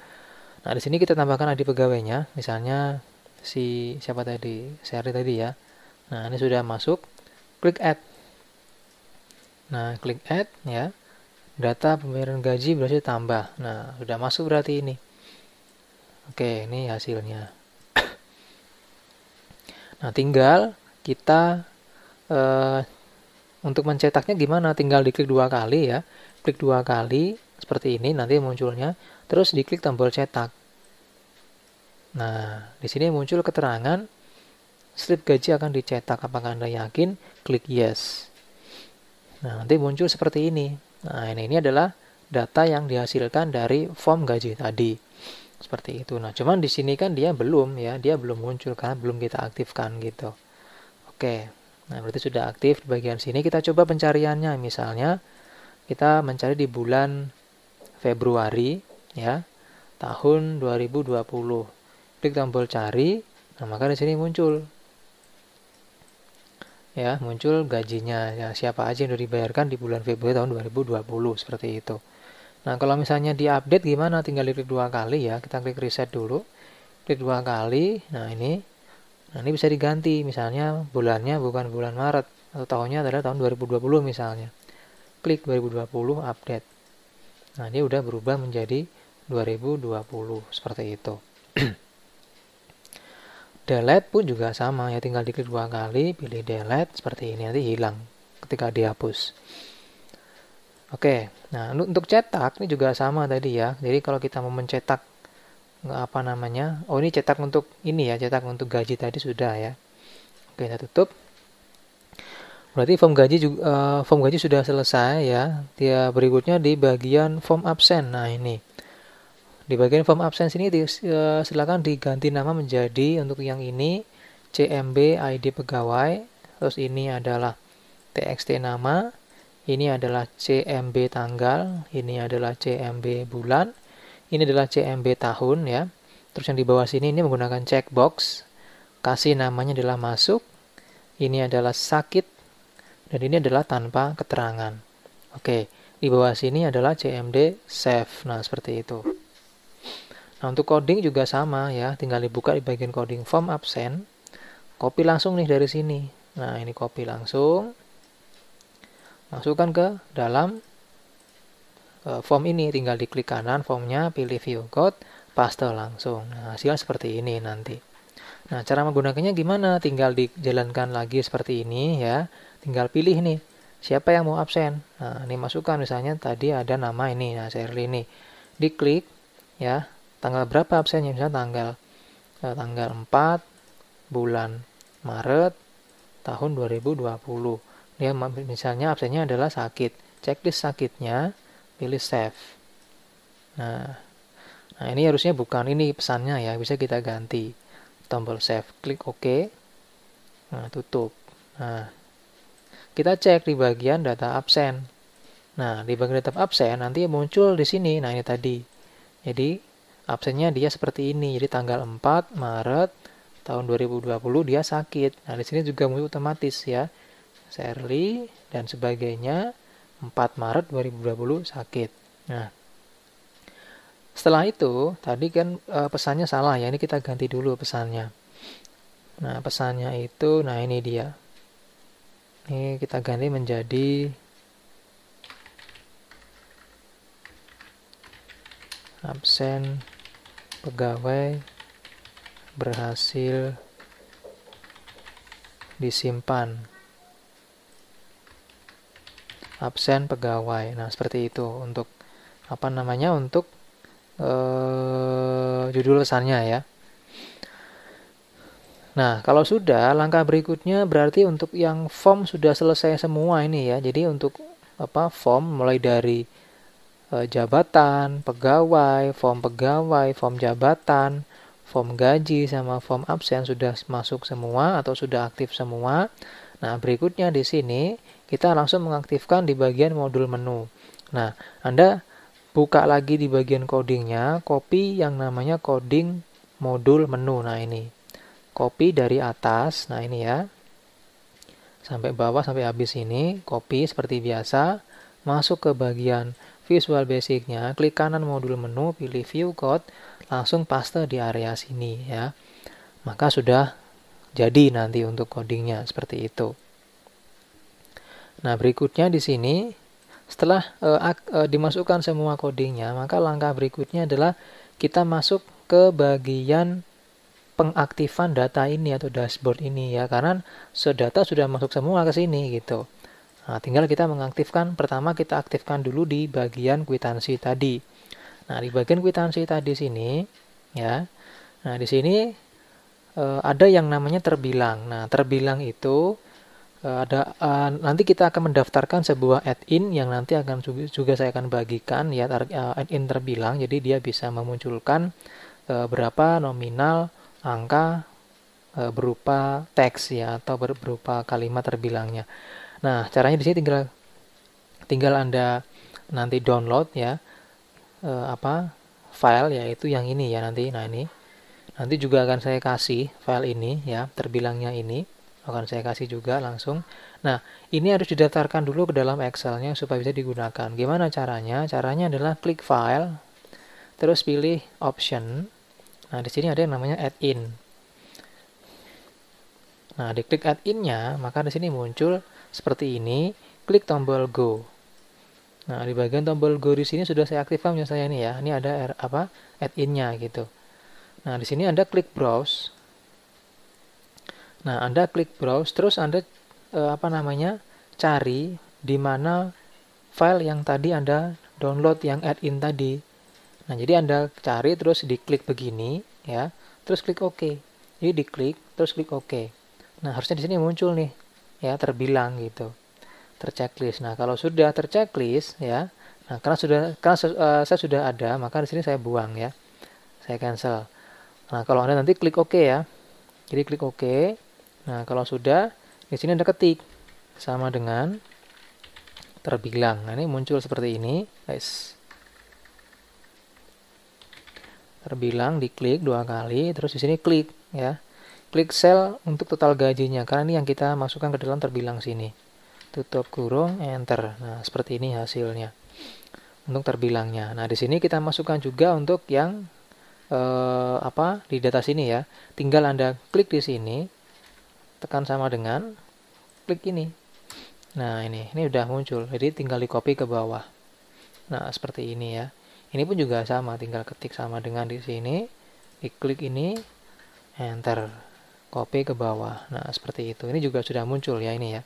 Nah, di sini kita tambahkan ID pegawainya, misalnya siapa tadi? Sherry tadi ya. Nah, ini sudah masuk. Klik add. Nah, klik add ya. Data pembayaran gaji berhasil tambah. Nah, sudah masuk berarti ini. Oke, ini hasilnya. Nah, tinggal kita untuk mencetaknya gimana? Tinggal diklik 2 kali ya. Klik 2 kali seperti ini nanti munculnya. Terus diklik tombol cetak. Nah, di sini muncul keterangan slip gaji akan dicetak. Apakah Anda yakin? Klik yes. Nah, nanti muncul seperti ini. Nah, ini adalah data yang dihasilkan dari form gaji tadi. Seperti itu. Nah, cuman di sini kan dia belum ya, dia belum muncul karena belum kita aktifkan gitu. Oke. Nah, berarti sudah aktif di bagian sini. Kita coba pencariannya. Misalnya kita mencari di bulan Februari ya, tahun 2020. Klik tombol cari. Nah, maka di sini muncul ya, muncul gajinya ya, siapa aja yang sudah dibayarkan di bulan Februari tahun 2020 seperti itu. Nah, kalau misalnya diupdate gimana? Tinggal diklik 2 kali ya. Kita klik reset dulu. Klik 2 kali. Nah, ini bisa diganti. Misalnya bulannya bukan bulan Maret atau tahunnya adalah tahun 2020 misalnya. Klik 2020 update. Nah, ini udah berubah menjadi 2020 seperti itu. Delete pun juga sama ya, tinggal diklik 2 kali, pilih delete seperti ini, nanti hilang ketika dihapus. Oke, nah untuk cetak ini juga sama tadi ya. Jadi kalau kita mau mencetak apa namanya? Oh, ini cetak untuk ini ya, cetak untuk gaji tadi sudah ya. Oke, kita tutup. Berarti form gaji sudah selesai ya. Dia berikutnya di bagian form absen. Nah, ini. Di bagian form absen ini silakan diganti nama menjadi untuk yang ini CMB ID pegawai. Terus ini adalah TXT nama. Ini adalah CMB tanggal. Ini adalah CMB bulan. Ini adalah CMB tahun ya. Terus yang di bawah sini ini menggunakan checkbox. Kasih namanya adalah masuk. Ini adalah sakit. Dan ini adalah tanpa keterangan. Oke, di bawah sini adalah CMD save. Nah, seperti itu. Nah, untuk coding juga sama ya. Tinggal dibuka di bagian coding form absen. Copy langsung nih dari sini. Nah, ini copy langsung. Masukkan ke dalam form ini. Tinggal diklik kanan formnya, pilih view code, paste langsung. Nah, hasilnya seperti ini nanti. Nah, cara menggunakannya gimana? Tinggal dijalankan lagi seperti ini ya. Tinggal pilih nih, siapa yang mau absen. Nah, ini masukkan misalnya tadi ada nama ini, nah Shirley ini. Diklik ya, tanggal berapa absennya? Misalnya tanggal 4 bulan Maret tahun 2020. Dia misalnya absennya adalah sakit. Checklist sakitnya, pilih save. Nah, ini harusnya bukan ini pesannya ya, bisa kita ganti. Tombol save, klik OK. Nah, tutup. Nah, kita cek di bagian data absen. Nah, di bagian data absen nanti muncul di sini. Nah, ini tadi. Jadi, absennya dia seperti ini. Jadi, tanggal 4 Maret tahun 2020 dia sakit. Nah, di sini juga muncul otomatis ya. Shirley dan sebagainya 4 Maret 2020 sakit. Nah, setelah itu, tadi kan pesannya salah ya. Ini kita ganti dulu pesannya. Nah, pesannya itu, nah ini dia. Ini kita ganti menjadi absen pegawai berhasil disimpan. Absen pegawai. Nah, seperti itu untuk apa namanya, untuk judul pesannya ya. Nah, kalau sudah, langkah berikutnya berarti untuk yang form sudah selesai semua ini ya. Jadi untuk apa, form mulai dari jabatan, pegawai, form jabatan, form gaji sama form absen sudah masuk semua atau sudah aktif semua. Nah, berikutnya di sini kita langsung mengaktifkan di bagian modul menu. Nah, Anda buka lagi di bagian codingnya, copy yang namanya coding modul menu. Nah, ini copy dari atas, nah ini ya, sampai bawah sampai habis ini, copy seperti biasa, masuk ke bagian Visual Basic-nya, klik kanan modul menu, pilih View Code, langsung paste di area sini ya. Maka sudah jadi nanti untuk codingnya seperti itu. Nah, berikutnya di sini setelah dimasukkan semua codingnya, maka langkah berikutnya adalah kita masuk ke bagian pengaktifan data ini atau dashboard ini ya, karena data sudah masuk semua ke sini gitu. Nah, tinggal kita mengaktifkan, pertama kita aktifkan dulu di bagian kwitansi tadi. Nah, di bagian kwitansi tadi sini ya. Nah, di sini ada yang namanya terbilang. Nah, terbilang itu nanti kita akan mendaftarkan sebuah add-in yang nanti akan juga saya akan bagikan ya, add-in terbilang. Jadi dia bisa memunculkan berapa nominal angka berupa teks ya, atau berupa kalimat terbilangnya. Nah, caranya di sini tinggal Anda nanti download ya file, yaitu yang ini ya nanti. Nah, ini nanti juga akan saya kasih file ini ya, terbilangnya ini akan saya kasih juga langsung. Nah, ini harus didaftarkan dulu ke dalam Excel-nya supaya bisa digunakan. Gimana caranya? Caranya adalah klik file, terus pilih option. Nah, di sini ada yang namanya add-in. Nah, diklik add-in-nya, maka di sini muncul seperti ini. Klik tombol go. Nah, di bagian tombol go di sini sudah saya aktifkan punya saya ini ya. Ini ada add-in-nya gitu. Nah, di sini Anda klik browse. Nah, Anda klik browse, terus Anda cari di mana file yang tadi Anda download yang add-in tadi. Nah, jadi Anda cari terus diklik begini ya, terus klik OK. Jadi diklik terus klik OK. Nah, harusnya di sini muncul nih ya, terbilang gitu. Terchecklist. Nah, kalau sudah terchecklist ya, nah karena saya sudah ada, maka di sini saya buang ya. Saya cancel. Nah, kalau Anda nanti klik OK ya. Jadi klik OK. Nah, kalau sudah, di sini Anda ketik sama dengan terbilang. Nah, ini muncul seperti ini, guys. Terbilang, diklik 2 kali, terus di sini klik ya. Klik sel untuk total gajinya, karena ini yang kita masukkan ke dalam terbilang sini. Tutup kurung, enter. Nah, seperti ini hasilnya untuk terbilangnya. Nah, di sini kita masukkan juga untuk yang di data sini ya. Tinggal Anda klik di sini, tekan sama dengan klik ini. Nah, ini udah muncul. Jadi tinggal di copy ke bawah. Nah, seperti ini ya. Ini pun juga sama, tinggal ketik sama dengan di sini, diklik ini, enter, copy ke bawah. Nah, seperti itu. Ini juga sudah muncul ya ini ya.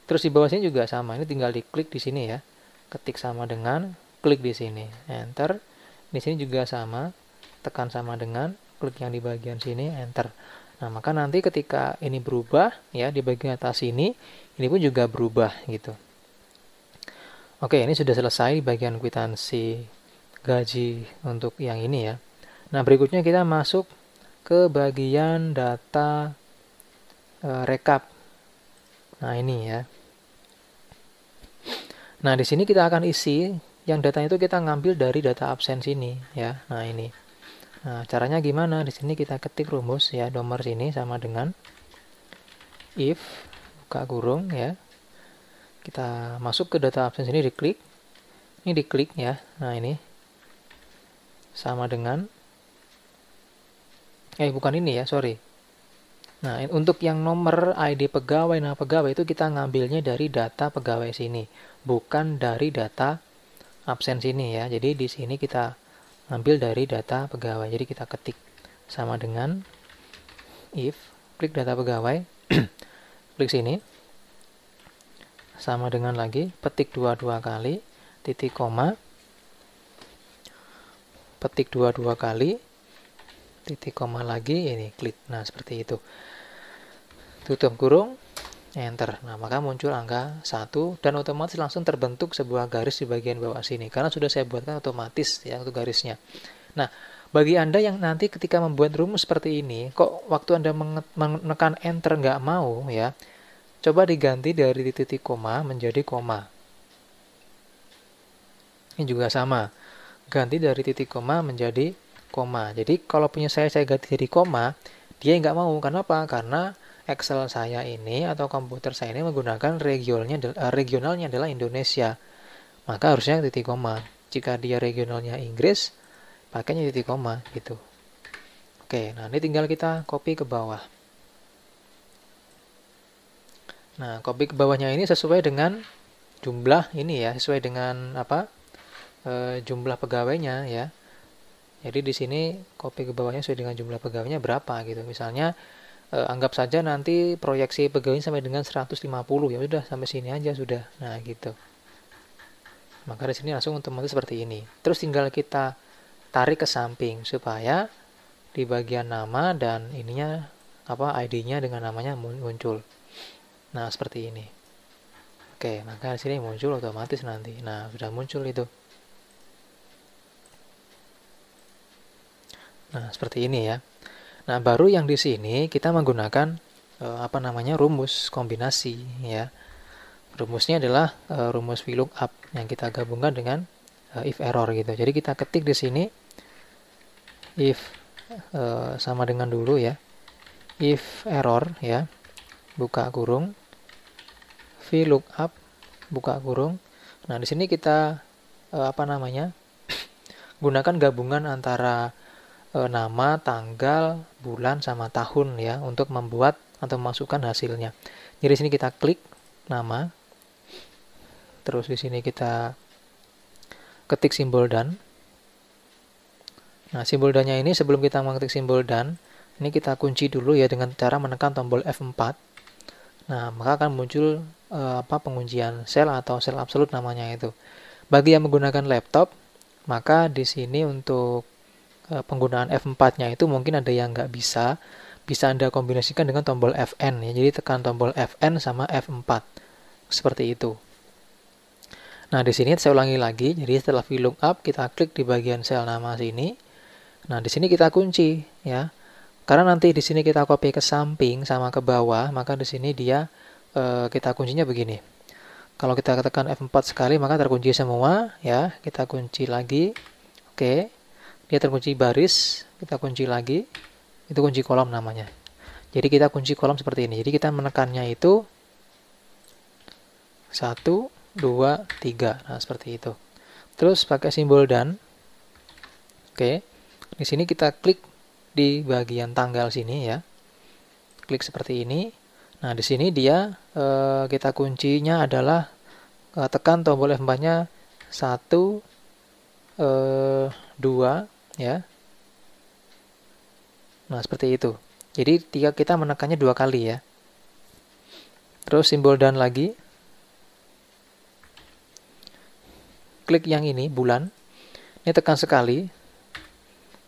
Terus di bawah sini juga sama, ini tinggal diklik di sini ya, ketik sama dengan, klik di sini, enter. Di sini juga sama, tekan sama dengan, klik yang di bagian sini, enter. Nah, maka nanti ketika ini berubah ya di bagian atas ini pun juga berubah gitu. Oke, ini sudah selesai di bagian kwitansi gaji untuk yang ini ya. Nah, berikutnya kita masuk ke bagian data rekap. Nah, ini ya. Nah, di sini kita akan isi yang datanya itu kita ngambil dari data absen sini ya. Nah, ini. Nah, caranya gimana? Di sini kita ketik rumus ya, nomor sini sama dengan if buka kurung ya. Kita masuk ke data absen sini, diklik. Ini diklik ya. Nah, ini sama dengan bukan ini ya, sorry. Nah, untuk yang nomor ID pegawai, nama pegawai itu kita ngambilnya dari data pegawai sini, bukan dari data absen sini ya. Jadi di sini kita ambil dari data pegawai. Jadi kita ketik sama dengan if, klik data pegawai, klik sini, sama dengan lagi, petik dua kali, titik koma, petik dua kali, titik koma lagi, ini klik. Nah, seperti itu. Tutup kurung, enter. Nah, maka muncul angka 1 dan otomatis langsung terbentuk sebuah garis di bagian bawah sini. Karena sudah saya buatkan otomatis ya untuk garisnya. Nah, bagi Anda yang nanti ketika membuat rumus seperti ini, kok waktu Anda menekan enter nggak mau ya, coba diganti dari titik koma menjadi koma. Ini juga sama. Ganti dari titik koma menjadi koma. Jadi kalau punya saya ganti jadi koma, dia nggak mau. Kenapa? Karena Excel saya ini atau komputer saya ini menggunakan regionalnya adalah Indonesia. Maka harusnya titik koma. Jika dia regionalnya Inggris, pakainya titik koma gitu. Oke, nah ini tinggal kita copy ke bawah. Nah, copy ke bawahnya ini sesuai dengan jumlah ini ya, sesuai dengan apa? Jumlah pegawainya ya. Jadi di sini copy ke bawahnya sesuai dengan jumlah pegawainya berapa gitu. Misalnya anggap saja nanti proyeksi pegawainya sampai dengan 150, ya sudah sampai sini aja sudah. Nah, gitu. Maka di sini langsung otomatis seperti ini. Terus tinggal kita tarik ke samping supaya di bagian nama dan ininya apa ID-nya dengan namanya muncul. Nah, seperti ini. Oke, maka di sini muncul otomatis nanti. Nah, sudah muncul itu. Nah, seperti ini ya. Nah, baru yang di sini kita menggunakan rumus kombinasi ya. Rumusnya adalah rumus VLOOKUP yang kita gabungkan dengan if error gitu. Jadi kita ketik di sini if sama dengan dulu ya. If error ya. Buka kurung VLOOKUP buka kurung. Nah, di sini kita gunakan gabungan antara nama, tanggal, bulan, sama tahun ya untuk membuat atau memasukkan hasilnya. Jadi di sini kita klik nama, terus di sini kita ketik simbol dan. Nah, simbol dan-nya ini sebelum kita mengetik simbol dan, ini kita kunci dulu ya dengan cara menekan tombol F4. Nah, maka akan muncul penguncian sel atau sel absolut namanya itu. Bagi yang menggunakan laptop, maka di sini untuk penggunaan F4-nya itu mungkin ada yang nggak bisa Anda kombinasikan dengan tombol Fn ya. Jadi tekan tombol Fn sama F4 seperti itu. Nah, di sini saya ulangi lagi. Jadi setelah VLOOKUP kita klik di bagian sel nama sini. Nah, di sini kita kunci ya. Karena nanti di sini kita copy ke samping sama ke bawah, maka di sini dia kita kuncinya begini. Kalau kita tekan F4 sekali maka terkunci semua ya. Kita kunci lagi. Oke. Dia terkunci baris, kita kunci lagi, itu kunci kolom namanya. Jadi kita kunci kolom seperti ini. Jadi kita menekannya itu 1, 2, 3. Nah, seperti itu. Terus pakai simbol dan. Oke. Di sini kita klik di bagian tanggal sini ya. Klik seperti ini. Nah, di sini dia kita kuncinya adalah tekan tombol F4-nya 1, 2 ya. Nah, seperti itu. Jadi kita menekannya 2 kali ya. Terus simbol dan lagi. Klik yang ini, bulan. Ini tekan sekali.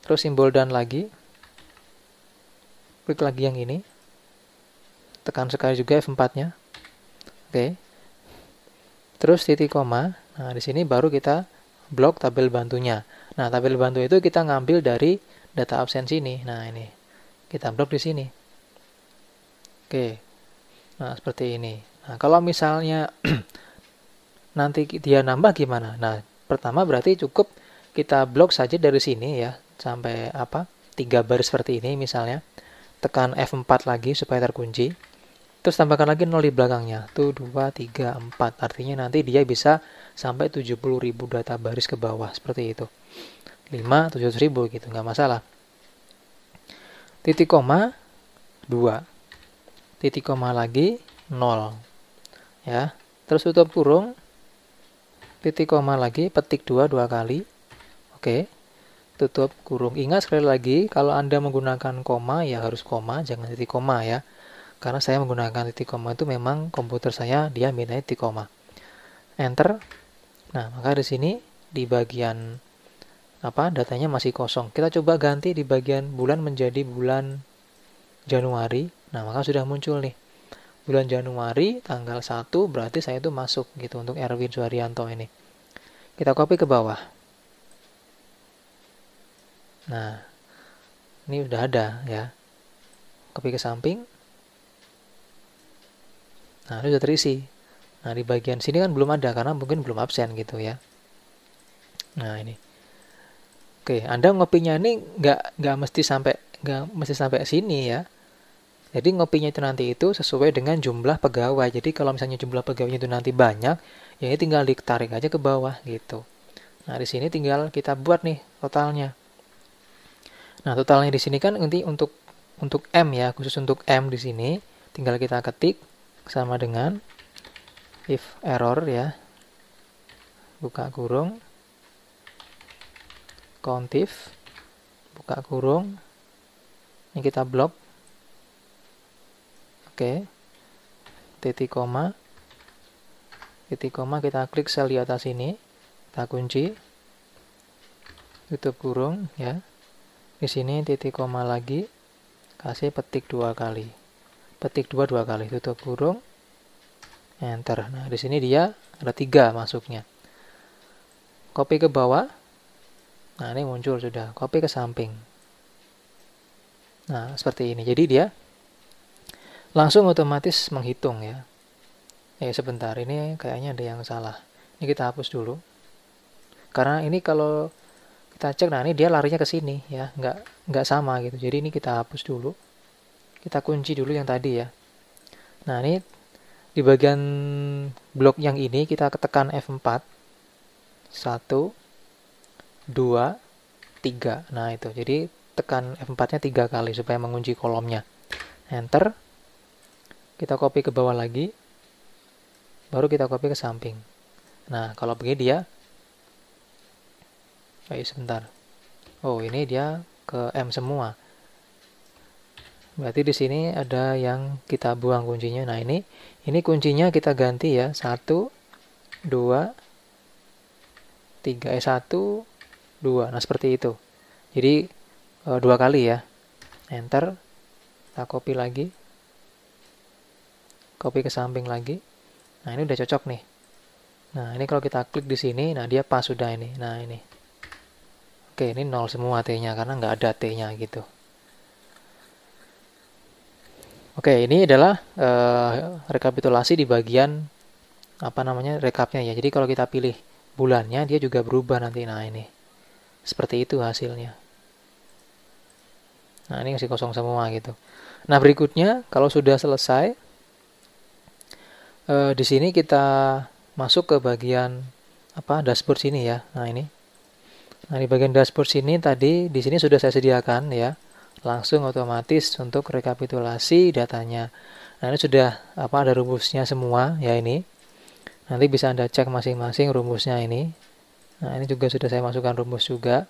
Terus simbol dan lagi. Klik lagi yang ini. Tekan sekali juga F4-nya. Oke. Terus titik koma. Nah, di sini baru kita blok tabel bantunya. Nah, tabel bantu itu kita ngambil dari data absen sini. Nah, ini. Kita blok di sini. Oke. Nah, seperti ini. Nah, kalau misalnya nanti dia nambah gimana? Nah, pertama berarti cukup kita blok saja dari sini ya. Sampai 3 baris seperti ini misalnya. Tekan F4 lagi supaya terkunci. Terus tambahkan lagi 0 di belakangnya. 1, 2, 3, 4. Artinya nanti dia bisa sampai 70.000 data baris ke bawah. Seperti itu. 5, 700.000 gitu. Nggak masalah. Titik koma 2. Titik koma lagi 0. Ya. Terus tutup kurung. Titik koma lagi. Petik 2 kali. Oke. Tutup kurung. Ingat sekali lagi. Kalau Anda menggunakan koma ya harus koma. Jangan titik koma ya. karena saya menggunakan titik koma itu memang komputer saya dia mintanya titik koma. Enter. Nah, maka di sini di bagian datanya masih kosong. Kita coba ganti di bagian bulan menjadi bulan Januari. Nah, maka sudah muncul nih. Bulan Januari tanggal 1 berarti saya itu masuk gitu untuk Erwin Suharyanto ini. Kita copy ke bawah. Nah, ini udah ada ya. Copy ke samping. Nah, ini sudah terisi. Nah, di bagian sini kan belum ada karena mungkin belum absen gitu ya. Nah, ini. Oke, Anda ngopinya ini nggak mesti sampai sini ya. Jadi ngopinya itu nanti itu sesuai dengan jumlah pegawai. Jadi kalau misalnya jumlah pegawainya itu nanti banyak, ya ini tinggal ditarik aja ke bawah gitu. Nah, di sini tinggal kita buat nih totalnya. Nah, totalnya di sini kan nanti untuk M ya, khusus untuk M di sini tinggal kita ketik sama dengan if error ya. Buka kurung countif, buka kurung, ini kita blok, oke, titik koma kita klik sel di atas ini, kita kunci, tutup kurung ya, di sini titik koma lagi, kasih petik 2 kali, tutup kurung, enter. Nah, di sini dia ada 3 masuknya, copy ke bawah. Nah, ini muncul sudah. Copy ke samping. Nah, seperti ini. Jadi dia langsung otomatis menghitung ya. Sebentar. Ini kayaknya ada yang salah. Ini kita hapus dulu. Karena ini kalau kita cek, nah ini dia larinya ke sini ya. Nggak sama gitu. Jadi ini kita hapus dulu. Kita kunci dulu yang tadi ya. Nah, ini di bagian blok yang ini kita tekan F4. 1, 2, 3. Nah, itu. Jadi tekan F4-nya 3 kali supaya mengunci kolomnya. Enter. Kita copy ke bawah lagi. Baru kita copy ke samping. Nah, kalau begini dia sebentar. Oh, ini dia ke M semua. Berarti di sini ada yang kita buang kuncinya. Nah, ini kuncinya kita ganti ya. 1, 2, 3. 1, 2. Nah, seperti itu. Jadi 2 kali ya. Enter. Kita copy lagi. Copy ke samping lagi. Nah, ini udah cocok nih. Nah, ini kalau kita klik di sini, nah dia pas sudah ini. Nah, ini. Oke, ini 0 semua T-nya karena nggak ada T-nya gitu. Oke, ini adalah rekapitulasi di bagian rekapnya ya. Jadi kalau kita pilih bulannya, dia juga berubah nanti. Nah, ini. Seperti itu hasilnya. Nah, ini masih kosong semua gitu. Nah, berikutnya kalau sudah selesai, di sini kita masuk ke bagian dashboard sini ya. Nah, ini. Nah, di bagian dashboard sini tadi di sini sudah saya sediakan ya. Langsung otomatis untuk rekapitulasi datanya. Nah, ini sudah ada rumusnya semua ya ini. Nanti bisa Anda cek masing-masing rumusnya ini. Nah, ini juga sudah saya masukkan rumus juga.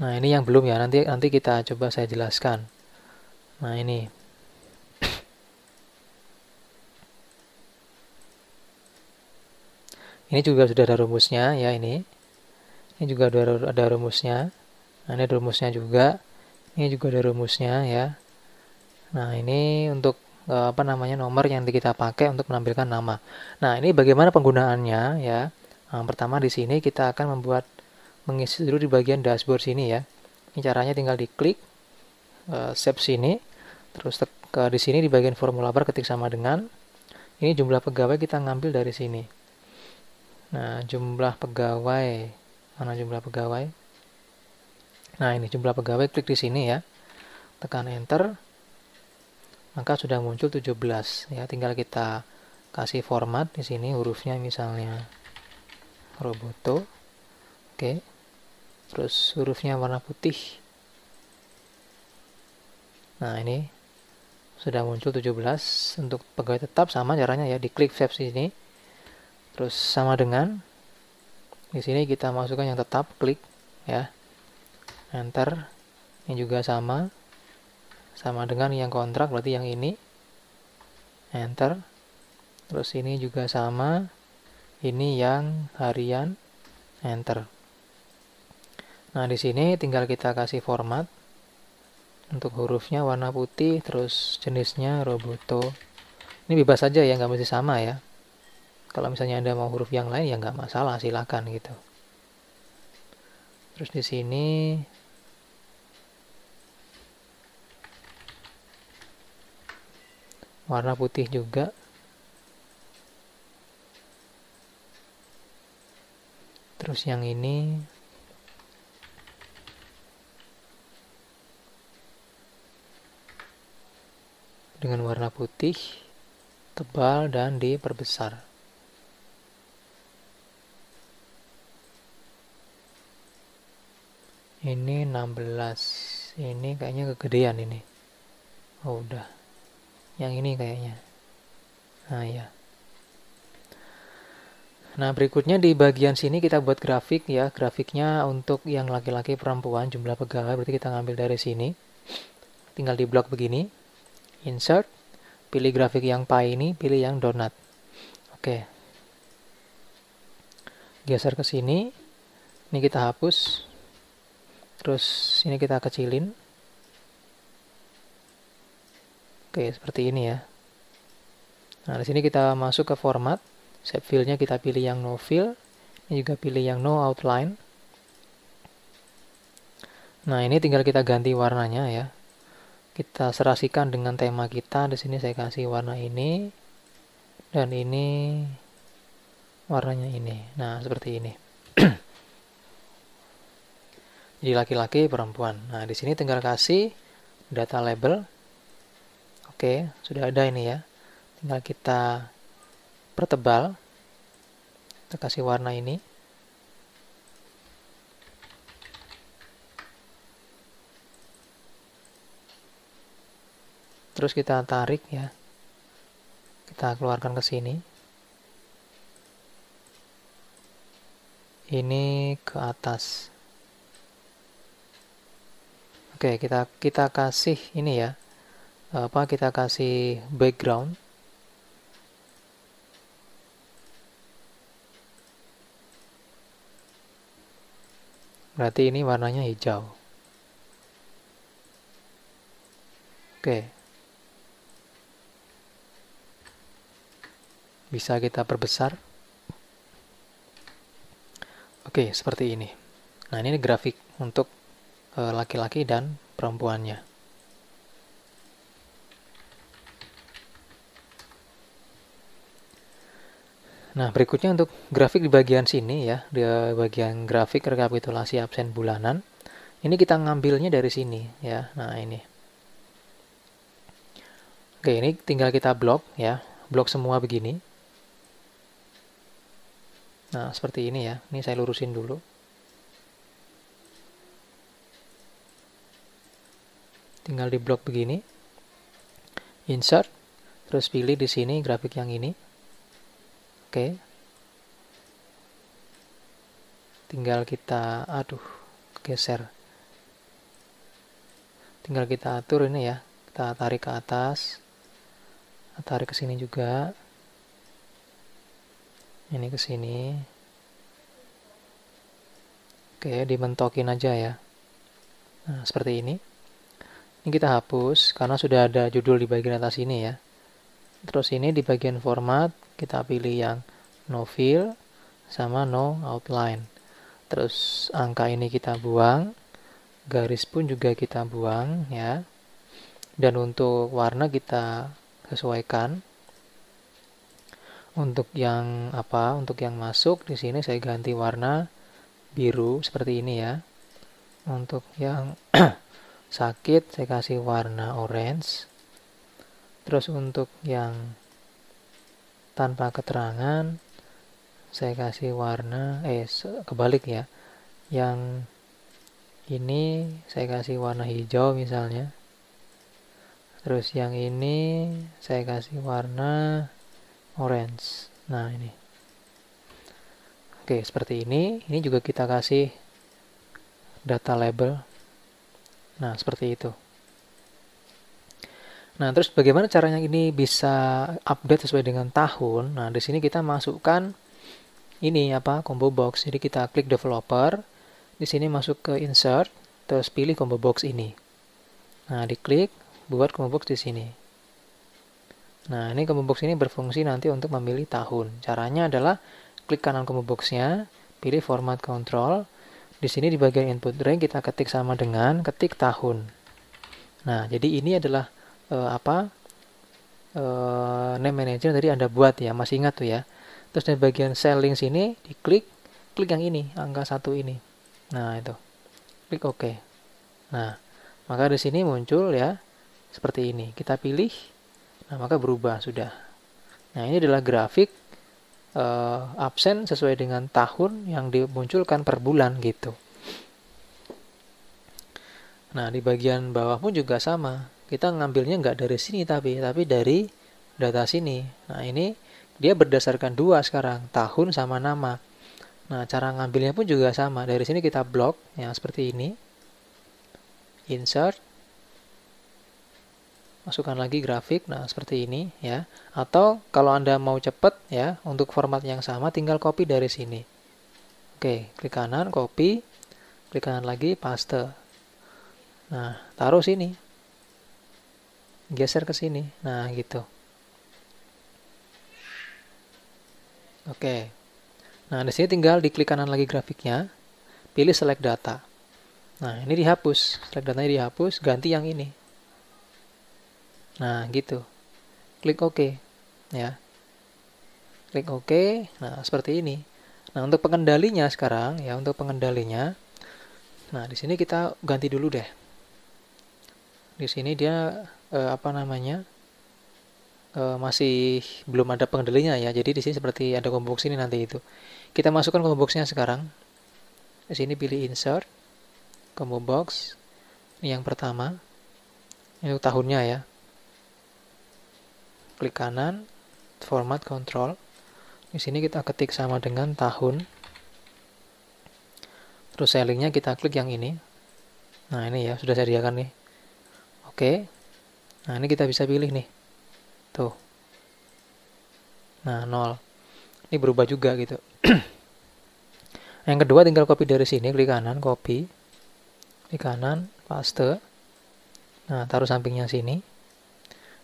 Nah, ini yang belum ya. Nanti kita coba saya jelaskan. Nah, ini. Ini juga sudah ada rumusnya ya ini. Ini juga ada rumusnya. Nah, ini ada rumusnya juga. Ini juga ada rumusnya ya. Nah, ini untuk nomor yang kita pakai untuk menampilkan nama. Nah, ini bagaimana penggunaannya ya. Nah, pertama di sini kita akan mengisi dulu di bagian dashboard sini ya. Ini caranya tinggal diklik save sini. Terus di sini di bagian formula bar ketik sama dengan ini jumlah pegawai kita ngambil dari sini. Nah, jumlah pegawai. Mana jumlah pegawai? Nah, ini jumlah pegawai, klik di sini ya. Tekan enter. Maka sudah muncul 17 ya, tinggal kita kasih format di sini hurufnya misalnya Roboto. Oke. Terus hurufnya warna putih. Nah, ini sudah muncul 17 untuk pegawai tetap, sama caranya ya, diklik save sini. Terus sama dengan di sini kita masukkan yang tetap, klik ya. Enter. Ini juga sama. sama dengan yang kontrak, berarti yang ini. Enter. Terus ini juga sama. Ini yang harian. Enter. Nah, di sini tinggal kita kasih format. Untuk hurufnya warna putih, terus jenisnya Roboto. Ini bebas saja ya, nggak mesti sama ya. Kalau misalnya Anda mau huruf yang lain ya nggak masalah, silakan gitu. Terus di sini warna putih juga. Terus yang ini dengan warna putih, tebal dan diperbesar. Ini 16. Ini kayaknya kegedean ini. Oh, udah. Yang ini kayaknya. Nah, ya. Nah, berikutnya di bagian sini kita buat grafik ya. Grafiknya untuk yang laki-laki perempuan, jumlah pegawai, berarti kita ngambil dari sini. Tinggal di blok begini. Insert. Pilih grafik yang pie ini, pilih yang donut. Oke. Geser ke sini. Ini kita hapus. Terus ini kita kecilin. Oke, seperti ini ya. Nah, di sini kita masuk ke format. Shape fill-nya kita pilih yang no fill. Ini juga pilih yang no outline. Nah, ini tinggal kita ganti warnanya ya. Kita serasikan dengan tema kita. Di sini saya kasih warna ini. Dan ini warnanya ini. Nah, seperti ini. Jadi laki-laki, perempuan. Nah, di sini tinggal kasih data label. Oke, sudah ada ini ya. Tinggal kita pertebal. Kita kasih warna ini. Terus kita tarik ya. Kita keluarkan ke sini. Ini ke atas. Oke, kita kasih ini ya. Kita kasih background. Berarti ini warnanya hijau. Oke. Bisa kita perbesar. Oke, seperti ini. Nah, ini grafik untuk laki-laki dan perempuannya. Nah, berikutnya untuk grafik di bagian sini ya, di bagian grafik rekapitulasi absen bulanan. Ini kita ngambilnya dari sini ya. Nah, ini. Oke, ini tinggal kita blok ya. Blok semua begini. Nah, seperti ini ya. Ini saya lurusin dulu. Tinggal di blok begini. Insert. Terus pilih di sini grafik yang ini. Oke. Tinggal kita, geser. Tinggal kita atur ini ya. Kita tarik ke atas. Tarik ke sini juga. Ini ke sini. Oke, dimentokin aja ya. Nah, seperti ini. Ini kita hapus karena sudah ada judul di bagian atas ini ya. Terus ini di bagian format kita pilih yang no fill sama no outline. Terus angka ini kita buang, garis pun juga kita buang ya. Dan untuk warna kita sesuaikan. Untuk yang Untuk yang masuk di sini saya ganti warna biru seperti ini ya. Untuk yang sakit saya kasih warna orange. Terus untuk yang tanpa keterangan saya kasih warna kebalik ya. Yang ini saya kasih warna hijau misalnya. Terus yang ini saya kasih warna orange. Nah, ini. Oke, seperti ini. Ini juga kita kasih data label. Nah, seperti itu. Nah, terus bagaimana caranya ini bisa update sesuai dengan tahun? Nah, di sini kita masukkan ini apa? Combo box. Jadi kita klik developer, di sini masuk ke insert, terus pilih combo box ini. Nah, diklik, buat combo box di sini. Nah, ini combo box ini berfungsi nanti untuk memilih tahun. Caranya adalah klik kanan combo box-nya, pilih format control. Di sini di bagian input range kita ketik sama dengan ketik tahun. Nah, jadi ini adalah name manager tadi Anda buat ya, masih ingat tuh ya. Terus di bagian selling sini diklik, klik yang ini, angka 1 ini. Nah, itu. Klik OK. Nah, maka di sini muncul ya seperti ini. Kita pilih, nah maka berubah sudah. Nah, ini adalah grafik absen sesuai dengan tahun yang dimunculkan per bulan gitu. Nah, di bagian bawah pun juga sama. Kita ngambilnya nggak dari sini tapi dari data sini. Nah, ini dia berdasarkan dua sekarang, tahun sama nama. Nah, cara ngambilnya pun juga sama. Dari sini kita blok yang seperti ini. Insert. Masukkan lagi grafik. Nah, seperti ini ya. Atau kalau Anda mau cepat ya, untuk format yang sama tinggal copy dari sini. Oke, klik kanan, copy. Klik kanan lagi, paste. Nah, taruh sini. Geser ke sini. Nah, gitu. Oke. Nah, di sini tinggal diklik kanan lagi grafiknya, pilih select data. Nah, ini dihapus. Select datanya dihapus, ganti yang ini. Nah, gitu. Klik OK. Ya. Klik OK. Nah, seperti ini. Nah, untuk pengendalinya sekarang, ya, untuk pengendalinya, nah, di sini kita ganti dulu deh. Di sini dia, masih belum ada pengendalinya ya. Jadi di sini seperti ada combo box ini nanti itu. Kita masukkan combo box-nya sekarang. Di sini pilih insert, combo box. Ini yang pertama. Ini tahunnya ya. Klik kanan, format control. Di sini kita ketik sama dengan tahun. Terus sellingnya kita klik yang ini. Nah, ini ya, sudah saya sediakan nih. Oke. Nah, ini kita bisa pilih nih. Tuh. Nah, 0. Ini berubah juga gitu. Yang kedua tinggal copy dari sini, klik kanan, copy. Klik kanan, paste. Nah, taruh sampingnya sini.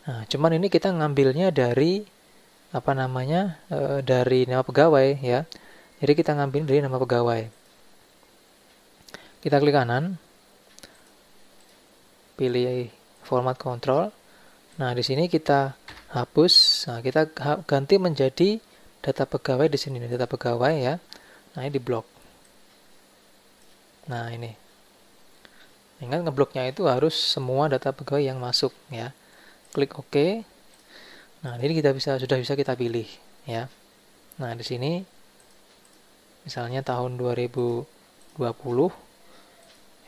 Nah, cuman ini kita ngambilnya dari dari nama pegawai ya. Jadi kita ngambil dari nama pegawai. Kita klik kanan, pilih format control. Nah, di sini kita hapus. Nah, kita ganti menjadi data pegawai di sini, data pegawai ya. Nah, ini di blok. Nah, ini. Ingat ngebloknya itu harus semua data pegawai yang masuk ya. Klik OK. Nah, ini sudah bisa kita pilih ya. Nah, di sini misalnya tahun 2020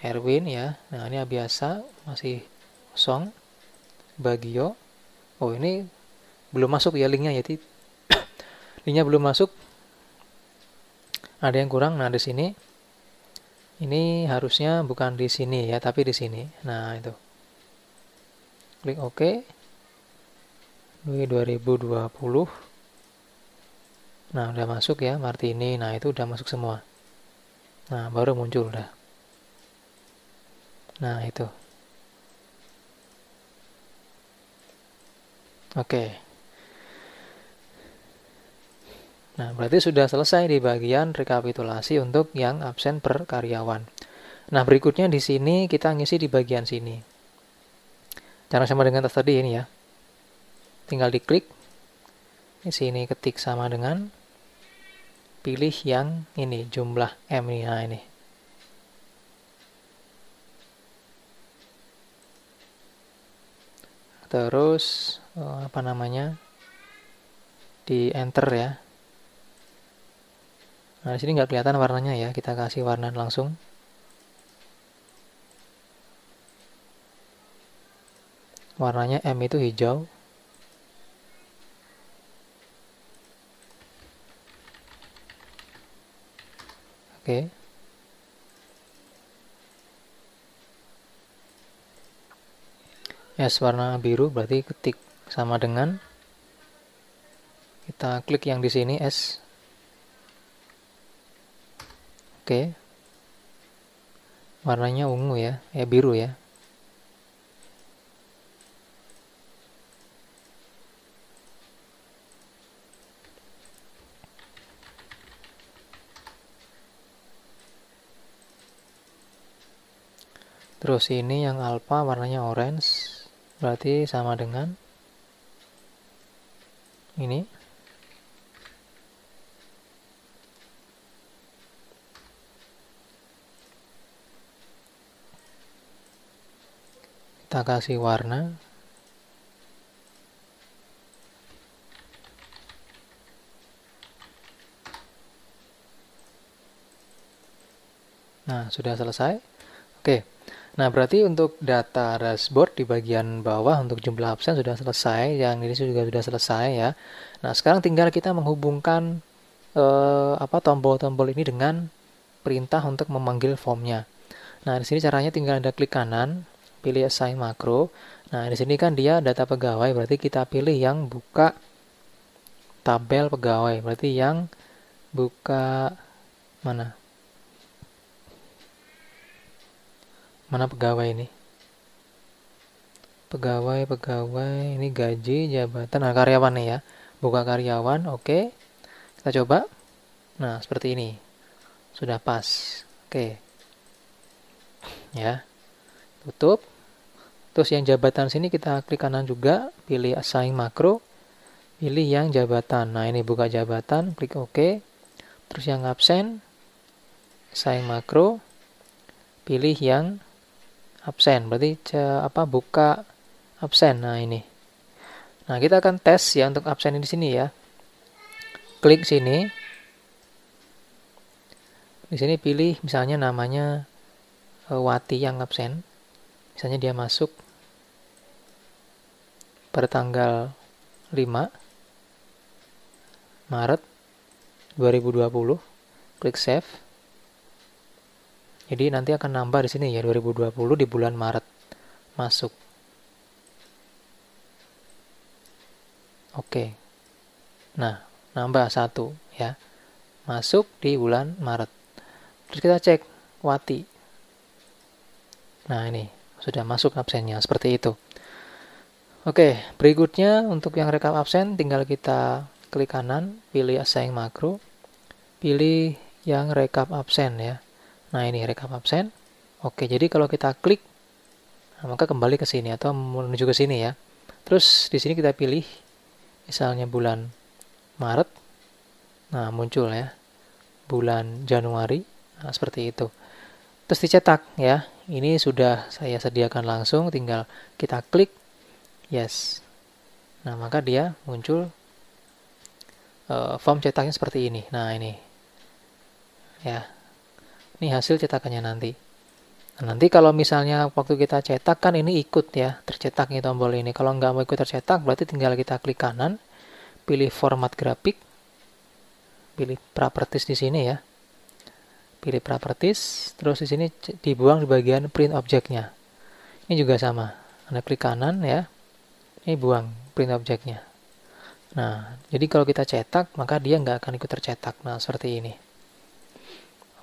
Erwin ya. Nah, ini biasa masih kosong. Bagio. Oh, ini belum masuk ya linknya, jadi linknya belum masuk. Ada yang kurang. Nah, di sini ini harusnya bukan di sini ya, tapi di sini. Nah, itu. Klik OK. 2020. Nah, udah masuk ya, Martini. Nah, itu udah masuk semua. Nah, baru muncul udah. Nah, itu. Oke. Nah, berarti sudah selesai di bagian rekapitulasi untuk yang absen per karyawan. Nah, berikutnya di sini kita ngisi di bagian sini. Cara sama dengan tas tadi ini ya. Tinggal diklik. Di sini ketik sama dengan, pilih yang ini, jumlah M ini. Nah, ini. Terus di enter ya. Nah, di sini nggak kelihatan warnanya ya, kita kasih warna langsung. Warnanya M itu hijau. Oke. S warna biru berarti ketik sama dengan, kita klik yang di sini S. Oke. Warnanya ungu ya, biru ya. Terus ini yang alpha warnanya orange, berarti sama dengan ini. Kita kasih warna. Nah, sudah selesai. Oke. Nah, berarti untuk data dashboard di bagian bawah untuk jumlah absen sudah selesai, yang ini juga sudah selesai ya. Nah, sekarang tinggal kita menghubungkan tombol-tombol ini dengan perintah untuk memanggil formnya. Nah, di sini caranya tinggal ada klik kanan, pilih assign makro. Nah, di sini kan dia data pegawai, berarti kita pilih yang buka tabel pegawai, berarti yang buka mana? Mana pegawai ini? Pegawai ini gaji, jabatan, nah karyawan nih ya. Buka karyawan, oke. Kita coba. Nah, seperti ini. Sudah pas. Oke. Ya. Tutup. Terus yang jabatan sini kita klik kanan juga, pilih assign makro, pilih yang jabatan. Nah, ini buka jabatan, klik OK. Terus yang absen, assign makro, pilih yang absen. Berarti buka absen. Nah, ini. Nah, kita akan tes ya untuk absen di sini ya. Klik sini. Di sini pilih misalnya namanya Wati yang absen. Misalnya dia masuk pada tanggal 5 Maret 2020. Klik save. Jadi nanti akan nambah di sini ya 2020 di bulan Maret masuk. Oke. Nah, nambah 1 ya. Masuk di bulan Maret. Terus kita cek Wati. Nah, ini sudah masuk absennya seperti itu. Oke, berikutnya untuk yang rekap absen tinggal kita klik kanan, pilih assign makro, pilih yang rekap absen ya. Nah, ini rekap absen. Oke, jadi kalau kita klik, maka kembali ke sini atau menuju ke sini ya. Terus di sini kita pilih misalnya bulan Maret. Nah, muncul ya. Bulan Januari. Nah, seperti itu. Terus dicetak ya. Ini sudah saya sediakan langsung, tinggal kita klik yes. Nah, maka dia muncul form cetaknya seperti ini. Nah, ini. Ya. Ini hasil cetakannya nanti. Nah, nanti kalau misalnya waktu kita cetak kan ini ikut ya, tercetak nih tombol ini. Kalau nggak mau ikut tercetak, berarti tinggal kita klik kanan, pilih format grafik, pilih properties di sini ya. Pilih properties, terus di sini dibuang di bagian print objeknya. Ini juga sama. Anda klik kanan ya. Ini buang print objeknya. Nah, jadi kalau kita cetak, maka dia nggak akan ikut tercetak. Nah, seperti ini.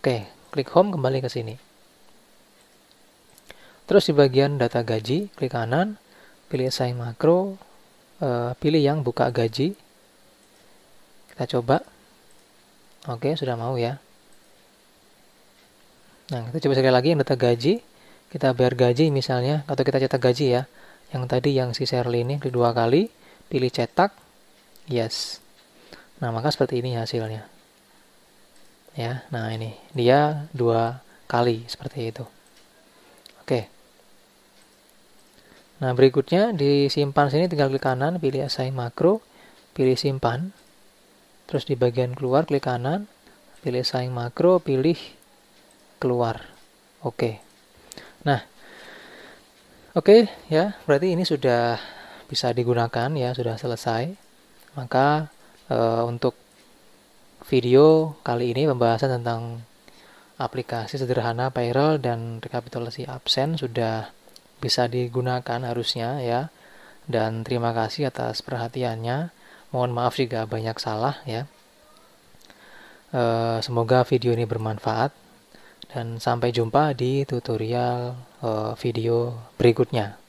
Oke, klik home kembali ke sini. Terus di bagian data gaji, klik kanan, pilih assign makro, pilih yang buka gaji. Kita coba. Oke, sudah mau ya. Nah, kita coba sekali lagi yang data gaji. Kita bayar gaji misalnya, atau kita cetak gaji ya. Yang tadi yang si Shirley ini klik 2 kali, pilih cetak, yes. Nah, maka seperti ini hasilnya. Ya, nah ini dia 2 kali seperti itu. Oke. Nah, berikutnya disimpan sini tinggal klik kanan, pilih assign makro, pilih simpan. Terus di bagian keluar klik kanan, pilih assign makro, pilih keluar. Oke. Nah, oke ya, berarti ini sudah bisa digunakan ya, sudah selesai. Maka untuk video kali ini pembahasan tentang aplikasi sederhana payroll dan rekapitulasi absen sudah bisa digunakan harusnya ya. Dan terima kasih atas perhatiannya. Mohon maaf jika banyak salah ya. Semoga video ini bermanfaat dan sampai jumpa di tutorial video berikutnya.